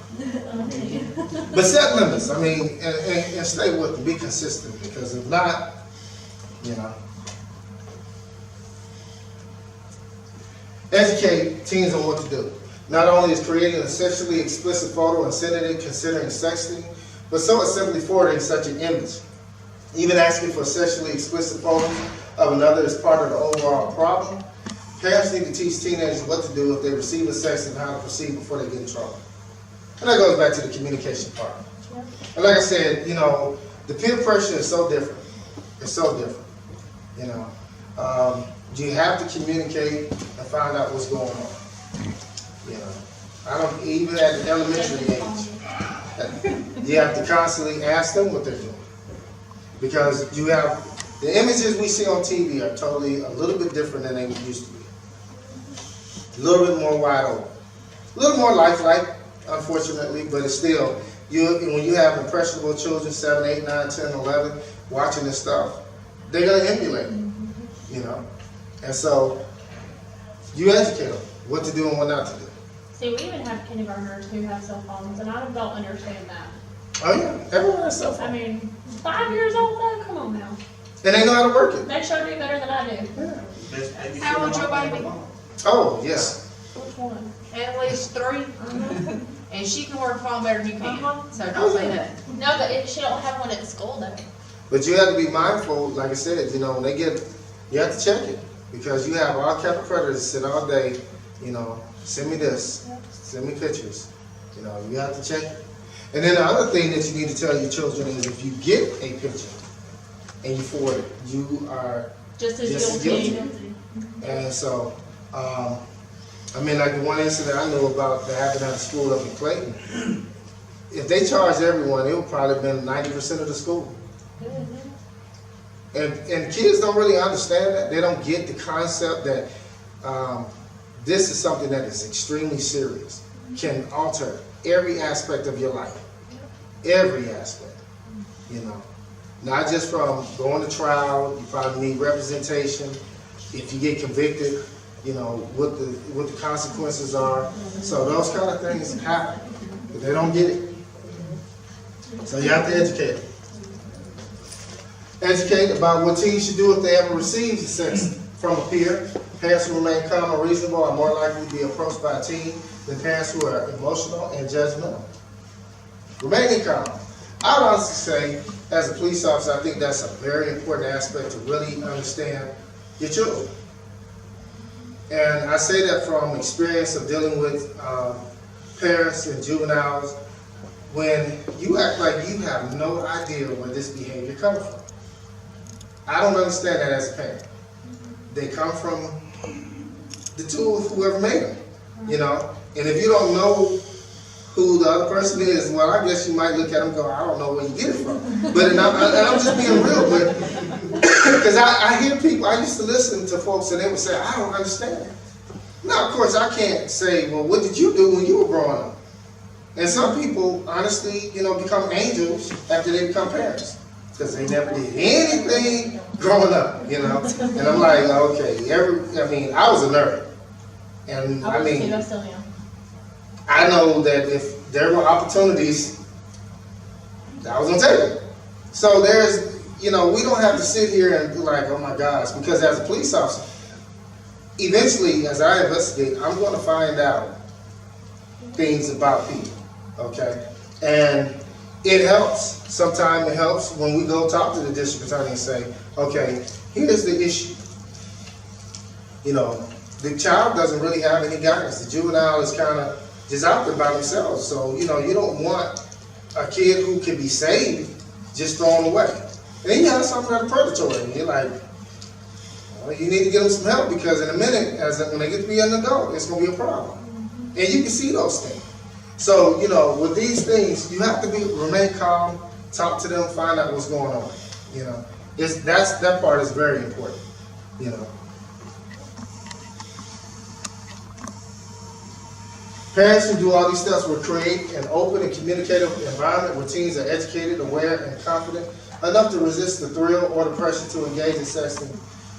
Speaker 1: But set limits. I mean, and stay with them. Be consistent, because if not, you know. Educate teens on what to do. Not only is creating a sexually explicit photo and sending it considering sexting, but so is simply forwarding such an image. even asking for sexually explicit photos of another is part of the overall problem. Parents need to teach teenagers what to do if they receive a sext and how to proceed before they get in trouble. And that goes back to the communication part. And like I said, you know, the peer pressure is so different. It's so different. You know, you have to communicate and find out what's going on. You know, I don't even at the elementary age. You have to constantly ask them what they're doing, because you have the images we see on TV are totally a little bit different than they used to be. A little bit more wide open, a little more lifelike, unfortunately, but it's still when you have impressionable children, 7, 8, 9, 10, 11, watching this stuff, they're gonna emulate it, you know. And so you educate them what to do and what not to do.
Speaker 8: See, we even have kindergartners who have cell phones, and I don't understand that.
Speaker 1: Oh yeah, everyone has cell phone.
Speaker 8: I mean, 5 years old though, come on now.
Speaker 1: And they know how to work it.
Speaker 8: They sure do better than I do.
Speaker 1: Yeah.
Speaker 3: How old's your baby?
Speaker 1: Oh, yes.
Speaker 8: Which one?
Speaker 3: At least 3. And she can work phone better than you can. So don't say that.
Speaker 8: No, but she don't have one at school though.
Speaker 1: But you have to be mindful, like I said, you know, when they get, you have to check it. Because you have all kind of predators sit all day, you know, send me this, send me pictures. You know, you have to check it. And then the other thing that you need to tell your children is if you get a picture and you forward it, you are
Speaker 8: just as guilty.
Speaker 1: And so, I mean, like the one incident I know about that happened at a school up in Clayton, if they charged everyone, it would probably have been 90% of the school. And kids don't really understand that. They don't get the concept that this is something that is extremely serious, can alter every aspect of your life. Every aspect, you know. Not just from going to trial, you probably need representation. If you get convicted, you know, what the consequences are. So those kind of things happen, but they don't get it. So you have to educate them. Educate about what teens should do if they ever receive sex from a peer. Parents who remain calm and reasonable are more likely to be approached by a teen than parents who are emotional and judgmental. Remaining calm. I would honestly say, as a police officer, I think that's a very important aspect to really understand your children. And I say that from experience of dealing with parents and juveniles. When you act like you have no idea where this behavior comes from. I don't understand that as a parent. They come from the tool of whoever made them, you know. And if you don't know who the other person is, well, I guess you might look at them and go, I don't know where you get it from. But I'm just being real, but because I hear people, I used to listen to folks and they would say, I don't understand. Now, of course, I can't say, well, what did you do when you were growing up? And some people, honestly, you know, become angels after they become parents. Because they never did anything growing up, you know. And I'm like, okay, I was a nerd. And I know that if there were opportunities, I was going to take it. So there's, you know, we don't have to sit here and be like, oh my gosh, because as a police officer, eventually, as I investigate, I'm going to find out things about people, okay? And it helps. Sometimes it helps when we go talk to the district attorney and say, okay, here's the issue. You know, the child doesn't really have any guidance. The juvenile is kind of just out there by themselves. So, you know, you don't want a kid who can be saved just thrown away. And then you have something that's predatory. And you're like, well, you need to get them some help because in a minute, when they get to be an adult, it's going to be a problem. And you can see those things. So, you know, with these things, you have to remain calm, talk to them, find out what's going on. You know, that part is very important. You know, parents who do all these steps will create an open and communicative environment where teens are educated, aware, and confident enough to resist the thrill or the pressure to engage in sexting.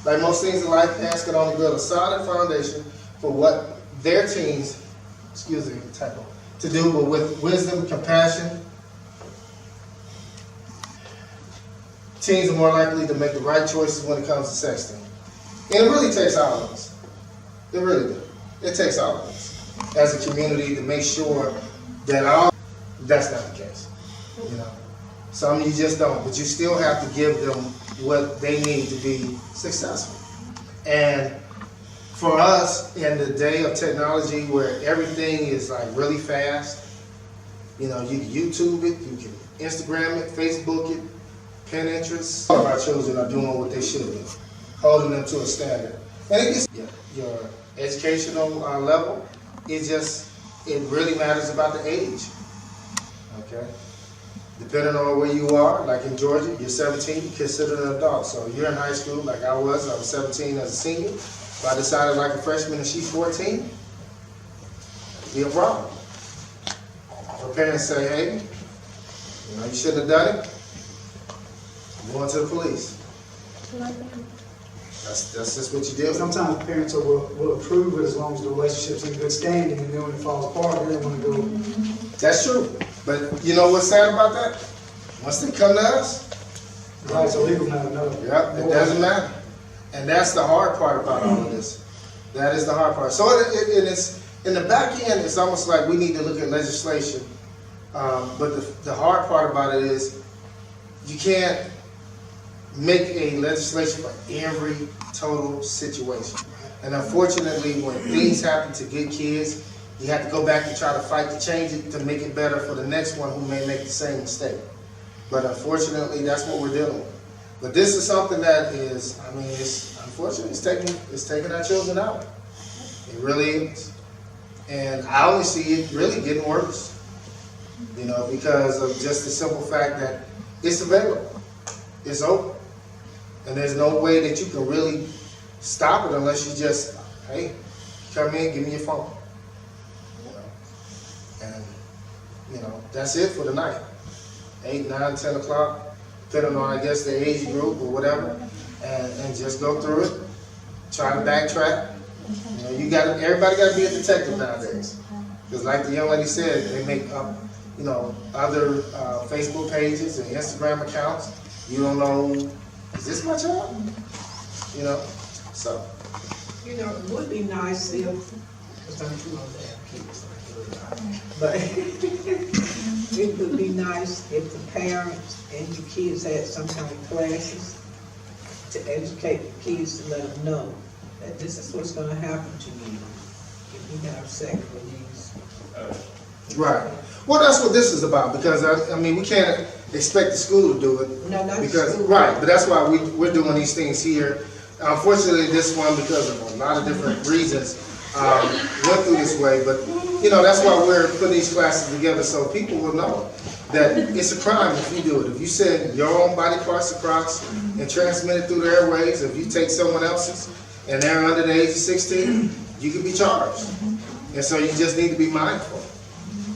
Speaker 1: Like most things in life, parents can only build a solid foundation for what their teens, to do, but with wisdom, compassion, teens are more likely to make the right choices when it comes to sexting. And it really takes all of us. It really does. It takes all of us as a community to make sure that that's not the case. You know, Some you just don't, but you still have to give them what they need to be successful. And for us, in the day of technology where everything is like really fast, you know, you can YouTube it, you can Instagram it, Facebook it, Pinterest. All of our children are doing what they should be, holding them to a standard. And it gets your educational level, it really matters about the age, okay? Depending on where you are, like in Georgia, you're 17, you're considered an adult. So you're in high school, like I was 17 as a senior. If I decided like a freshman and she's 14, it'd be a problem. Her parents say, hey, you know, you shouldn't have done it. I'm going to the police. That's just what you do.
Speaker 5: Sometimes parents will approve it as long as the relationship's in good standing, and then when it falls apart, they want to go.
Speaker 1: That's true. But you know what's sad about that? Once they come to us,
Speaker 5: Right, it's a legal matter, no.
Speaker 1: yep, it doesn't matter. And that's the hard part about all of this. That is the hard part. So it's in the back end, it's almost like we need to look at legislation. But the hard part about it is you can't make a legislation for every total situation. And unfortunately, when things happen to good kids, you have to go back and try to fight to change it to make it better for the next one who may make the same mistake. But unfortunately, that's what we're dealing with. But this is something that is, I mean, it's unfortunately, it's taking our children out. It really is. And I only see it really getting worse, you know, because of just the simple fact that it's available. It's open. And there's no way that you can really stop it unless you just, hey, come in, give me your phone. You know? And, you know, that's it for the night. 8, 9, 10 o'clock, depending on, I guess, the age group or whatever, and just go through it. Try to backtrack. You know, everybody got to be a detective nowadays. Because like the young lady said, they make up, you know, other Facebook pages and Instagram accounts. You don't know, is this my child? You know, so.
Speaker 11: You know, it would be nice if, because I'm too old to have kids, but it would be nice if the parents and your kids had some kind of classes to educate the kids, to let them know that this is what's going to happen to you if you have sex with these.
Speaker 1: Right. Well, that's what this is about, because I mean, we can't expect the school to do it.
Speaker 11: No, not
Speaker 1: because
Speaker 11: school.
Speaker 1: right, but that's why we're doing these things here. Unfortunately, this one, because of a lot of different reasons, went through this way. But you know, that's why we're putting these classes together, so people will know that it's a crime if you do it. If you send your own body parts across and transmit it through the airways, if you take someone else's and they're under the age of 16, you can be charged. And so you just need to be mindful.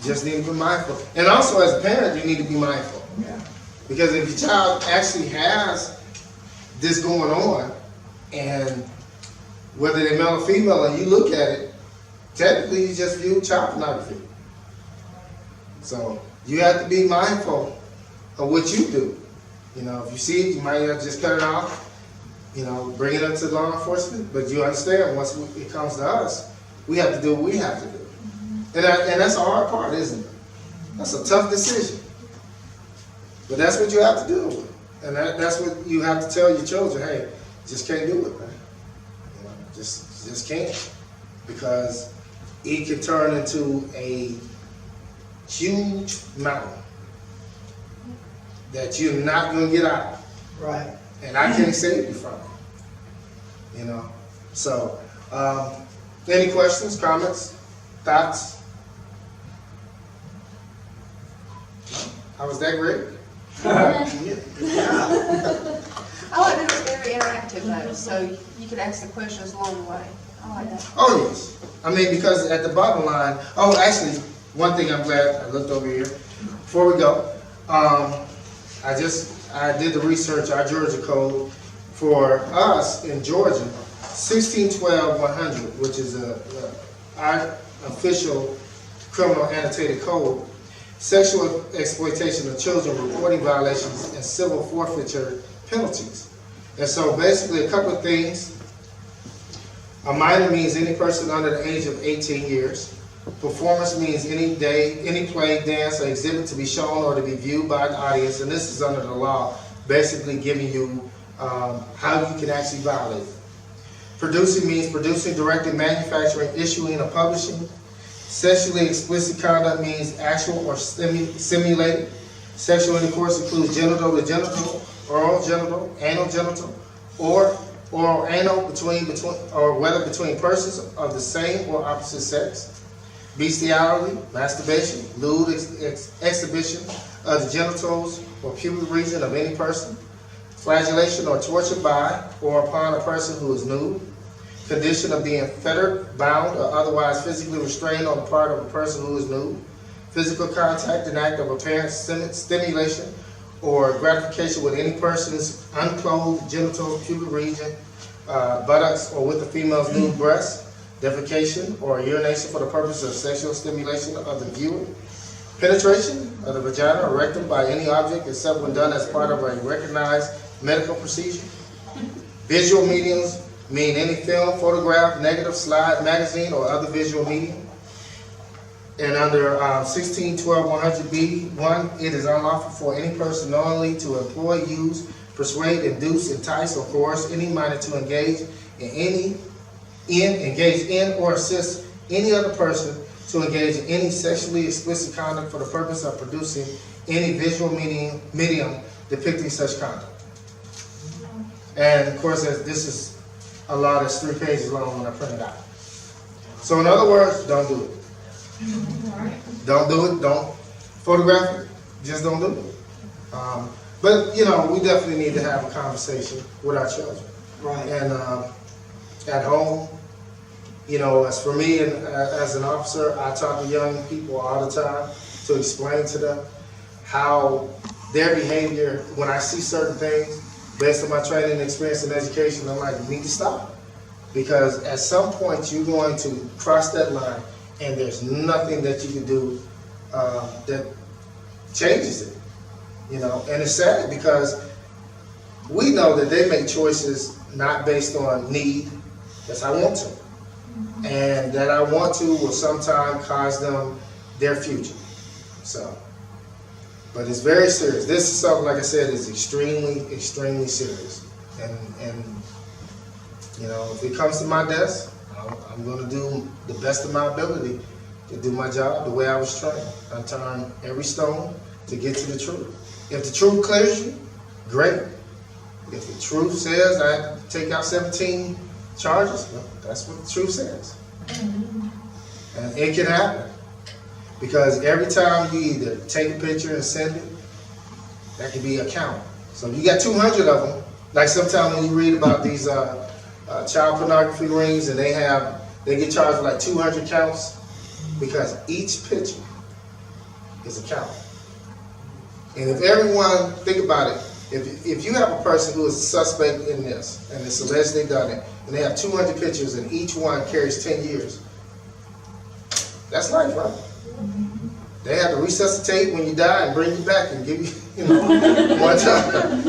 Speaker 1: Just need to be mindful. And also as a parent, you need to be mindful. Because if your child actually has this going on, and whether they're male or female, and you look at it, technically you just view child pornography. So you have to be mindful of what you do. You know, if you see it, you might have to just cut it off, you know, bring it up to law enforcement. But you understand, once it comes to us, we have to do what we have to do. And that's a hard part, isn't it? That's a tough decision. But that's what you have to deal with. And that's what you have to tell your children, hey, just can't do it, man. You know, just can't. Because it could turn into a huge mountain that you're not going to get out of.
Speaker 5: Right.
Speaker 1: And I can't save you from it. You know? So, any questions, comments, thoughts? How was that, great?
Speaker 3: I like that it was very interactive though, so you could ask the questions along the way. I like that.
Speaker 1: Oh, yes. I mean, because at the bottom line, oh, actually, one thing I'm glad I looked over here. Before we go, I did the research, our Georgia code, for us in Georgia, 1612-100, which is our official criminal annotated code. Sexual exploitation of children, reporting violations, and civil forfeiture penalties. And so basically a couple of things. A minor means any person under the age of 18 years. Performance means any day, any play, dance, or exhibit to be shown or to be viewed by an audience, and this is under the law, basically giving you how you can actually violate it. Producing means producing, directing, manufacturing, issuing, or publishing. Sexually explicit conduct means actual or simulated. Sexual intercourse includes genital to genital, oral genital, anal genital, or anal or whether between persons of the same or opposite sex. Bestiality, masturbation, lewd exhibition of the genitals or pubic region of any person. Flagellation or torture by or upon a person who is nude. Condition of being fettered, bound, or otherwise physically restrained on the part of a person who is nude. Physical contact, an act of apparent stimulation or gratification with any person's unclothed genitals, pubic region, buttocks, or with the female's nude breasts. Defecation or urination for the purpose of sexual stimulation of the viewer. Penetration of the vagina or rectum by any object except when done as part of a recognized medical procedure. Visual mediums mean any film, photograph, negative, slide, magazine, or other visual medium. And under 1612-100B1, it is unlawful for any person knowingly to employ, use, persuade, induce, entice, or coerce any minor to engage in or assist any other person to engage in any sexually explicit conduct for the purpose of producing any visual medium depicting such conduct. And of course, this is a law that's 3 pages long when I print it out. So in other words, don't do it. Don't do it. Don't photograph it. Just don't do it. But you know, we definitely need to have a conversation with our children.
Speaker 5: Right.
Speaker 1: And at home, you know, as for me and as an officer, I talk to young people all the time to explain to them how their behavior, when I see certain things, based on my training, experience, and education, I'm like, you need to stop. Because at some point, you're going to cross that line, and there's nothing that you can do that changes it. You know, and it's sad because we know that they make choices not based on need, that's I want to. And that I want to will sometimes cost them their future. So, but it's very serious. This is something, like I said, is extremely, extremely serious. And you know, if it comes to my desk, I'm going to do the best of my ability to do my job the way I was trained. I turn every stone to get to the truth. If the truth clears you, great. If the truth says I have to take out 17 charges, well, that's what the truth says. And it can happen. Because every time you either take a picture and send it, that could be a count. So if you got 200 of them, like sometimes when you read about these child pornography rings and they get charged with like 200 counts, because each picture is a count. And if everyone, think about it, if you have a person who is a suspect in this, and it's alleged they done it, and they have 200 pictures and each one carries 10 years, that's life, right? They have to resuscitate when you die and bring you back and give you, one time.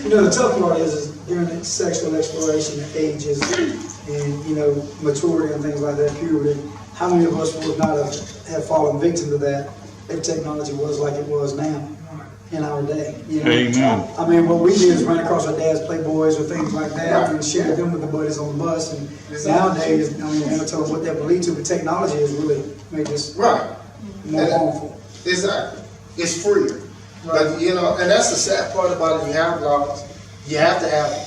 Speaker 5: You know, the tough part is during the sexual exploration ages and, maturity and things like that, puberty, how many of us would not have fallen victim to that if technology was like it was now in our day?
Speaker 2: Amen.
Speaker 5: I mean, what we did is run across our dad's Playboys or things like that and share them with the buddies on the bus. And nowadays, you're never told what that will lead to, but technology has really made this more harmful.
Speaker 1: Exactly. It's freer. But, and that's the sad part about it. You have laws. You have to have it.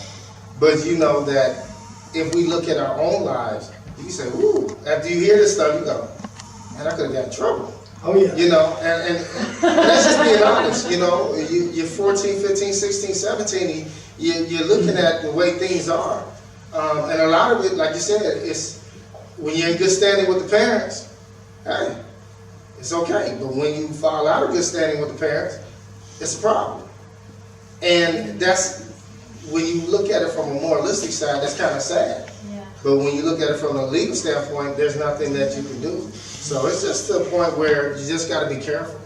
Speaker 1: But you know that if we look at our own lives, you say, ooh, after you hear this stuff, you go, man, I could have got in trouble.
Speaker 5: Oh, yeah.
Speaker 1: And let's just be honest, you're 14, 15, 16, 17, you're looking at the way things are. And a lot of it, like you said, it's when you're in good standing with the parents, hey, it's okay. But when you fall out of good standing with the parents, it's a problem. And that's, when you look at it from a moralistic side, that's kind of sad.
Speaker 8: Yeah.
Speaker 1: But when you look at it from a legal standpoint, there's nothing that you can do. So it's just to a point where you just got to be careful.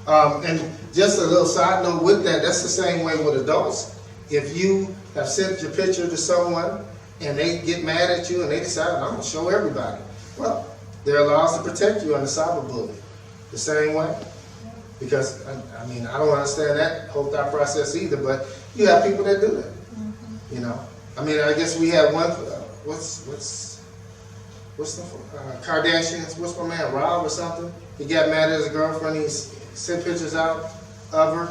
Speaker 1: And just a little side note with that, that's the same way with adults. If you have sent your picture to someone and they get mad at you and they decide, I'm going to show everybody. Well, there are laws to protect you under cyberbullying, the same way. Because, I mean, I don't understand that whole thought process either, but you have people that do that, you know. I mean, I guess we had one, what's the Kardashians, what's my man, Rob or something? He got mad at his girlfriend, he sent pictures out of her,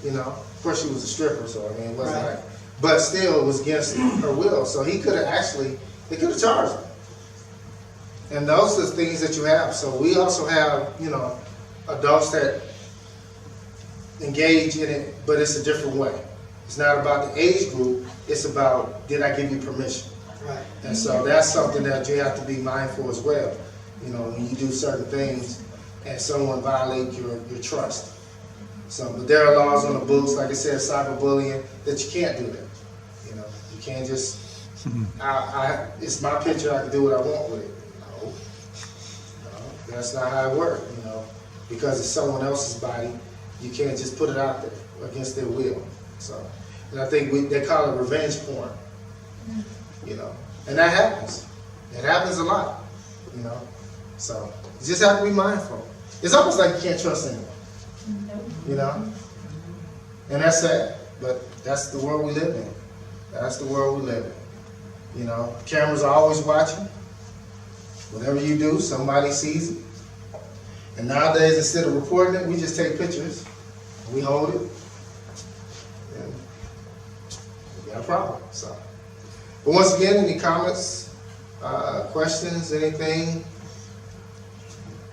Speaker 1: you know. Of course, she was a stripper, so I mean, it wasn't like, but still, it was against her will. So he could have they could have charged him. And those are the things that you have. So we also have, you know, adults that engage in it, but it's a different way. It's not about the age group, it's about, did I give you permission?
Speaker 5: Right.
Speaker 1: And so that's something that you have to be mindful as well. You know, when you do certain things and someone violates your trust. So, but there are laws on the books, like I said, cyberbullying, that you can't do that. You know, you can't just, it's my picture, I can do what I want with it. No, that's not how it works, you know. Because it's someone else's body, you can't just put it out there against their will. So, and I think they call it revenge porn. You know, and that happens. It happens a lot, you know. So, you just have to be mindful. It's almost like you can't trust anyone. You know? And that's sad, but that's the world we live in. That's the world we live in. You know, cameras are always watching. Whatever you do, somebody sees it. And nowadays, instead of reporting it, we just take pictures. We hold it. And we got a problem, so. But once again, any comments, questions, anything?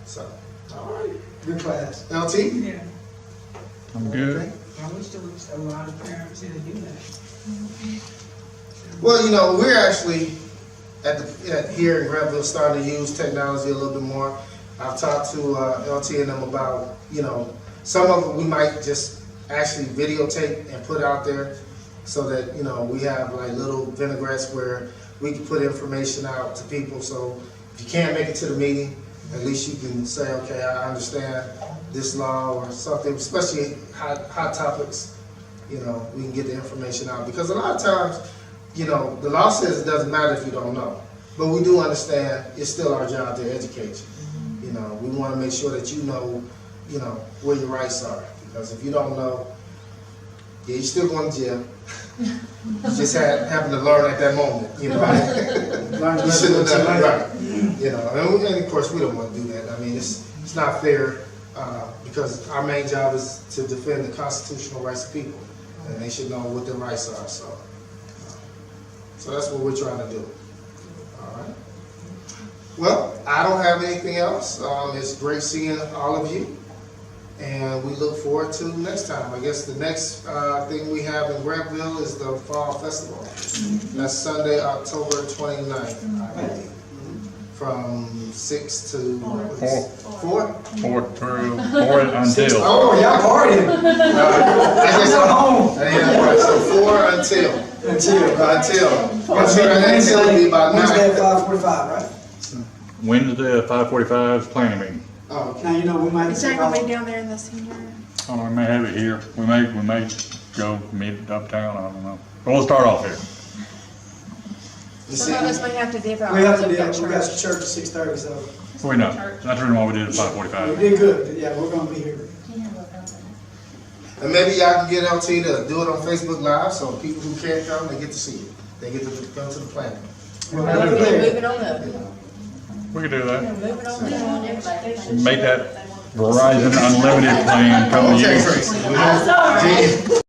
Speaker 1: So, all right.
Speaker 5: Good class.
Speaker 1: LT?
Speaker 11: Yeah,
Speaker 2: I'm good.
Speaker 1: Okay.
Speaker 11: I wish there was a lot of parents here to do that.
Speaker 1: Well, you know, we're actually here in Grantville starting to use technology a little bit more. I've talked to LT and them about, you know, some of it we might just actually videotape and put out there so that, you know, we have like little vinaigrettes where we can put information out to people. So if you can't make it to the meeting, at least you can say, okay, I understand this law or something, especially hot topics, you know, we can get the information out. Because a lot of times, you know, the law says it doesn't matter if you don't know. But we do understand it's still our job to educate you. You know, we want to make sure that you know, where your rights are. Because if you don't know, yeah, you're still going to jail. You just happen to learn at that moment, you know. You shouldn't have done it right. You know, and of course we don't want to do that. I mean, it's not fair because our main job is to defend the constitutional rights of people, and they should know what their rights are. So that's what we're trying to do. All right. Well, I don't have anything else. It's great seeing all of you. And we look forward to next time. I guess the next thing we have in Grantville is the Fall Festival. That's Sunday, October 29th, I believe. From 6 to 4?
Speaker 2: 4 through 4 until.
Speaker 5: Oh, y'all partying.
Speaker 1: So 4 until. Until will be about 9.
Speaker 5: Wednesday at 5:45, right?
Speaker 2: Wednesday at 5:45 is planning meeting.
Speaker 5: Oh, okay. Now, you know, we might.
Speaker 3: Is that gonna be down there in the senior?
Speaker 2: Oh, we may have it here. We may go meet uptown. I don't know. But we'll start off here.
Speaker 3: Some of us may have to dip out.
Speaker 5: We have to
Speaker 3: Look
Speaker 5: do
Speaker 3: at
Speaker 5: it. We got church at 6:30, so.
Speaker 2: We know. That's the reason why we did it at 5:45.
Speaker 5: We did good. Yeah, we're gonna be here.
Speaker 1: And maybe y'all can get LT to do it on Facebook Live, so people who can't come, they get to see it. They get to come to the planning.
Speaker 5: Well,
Speaker 3: Moving on up.
Speaker 2: We can do that.
Speaker 3: Moving on up.
Speaker 2: Make that Verizon Unlimited plan come to you.
Speaker 1: Okay, Tracy.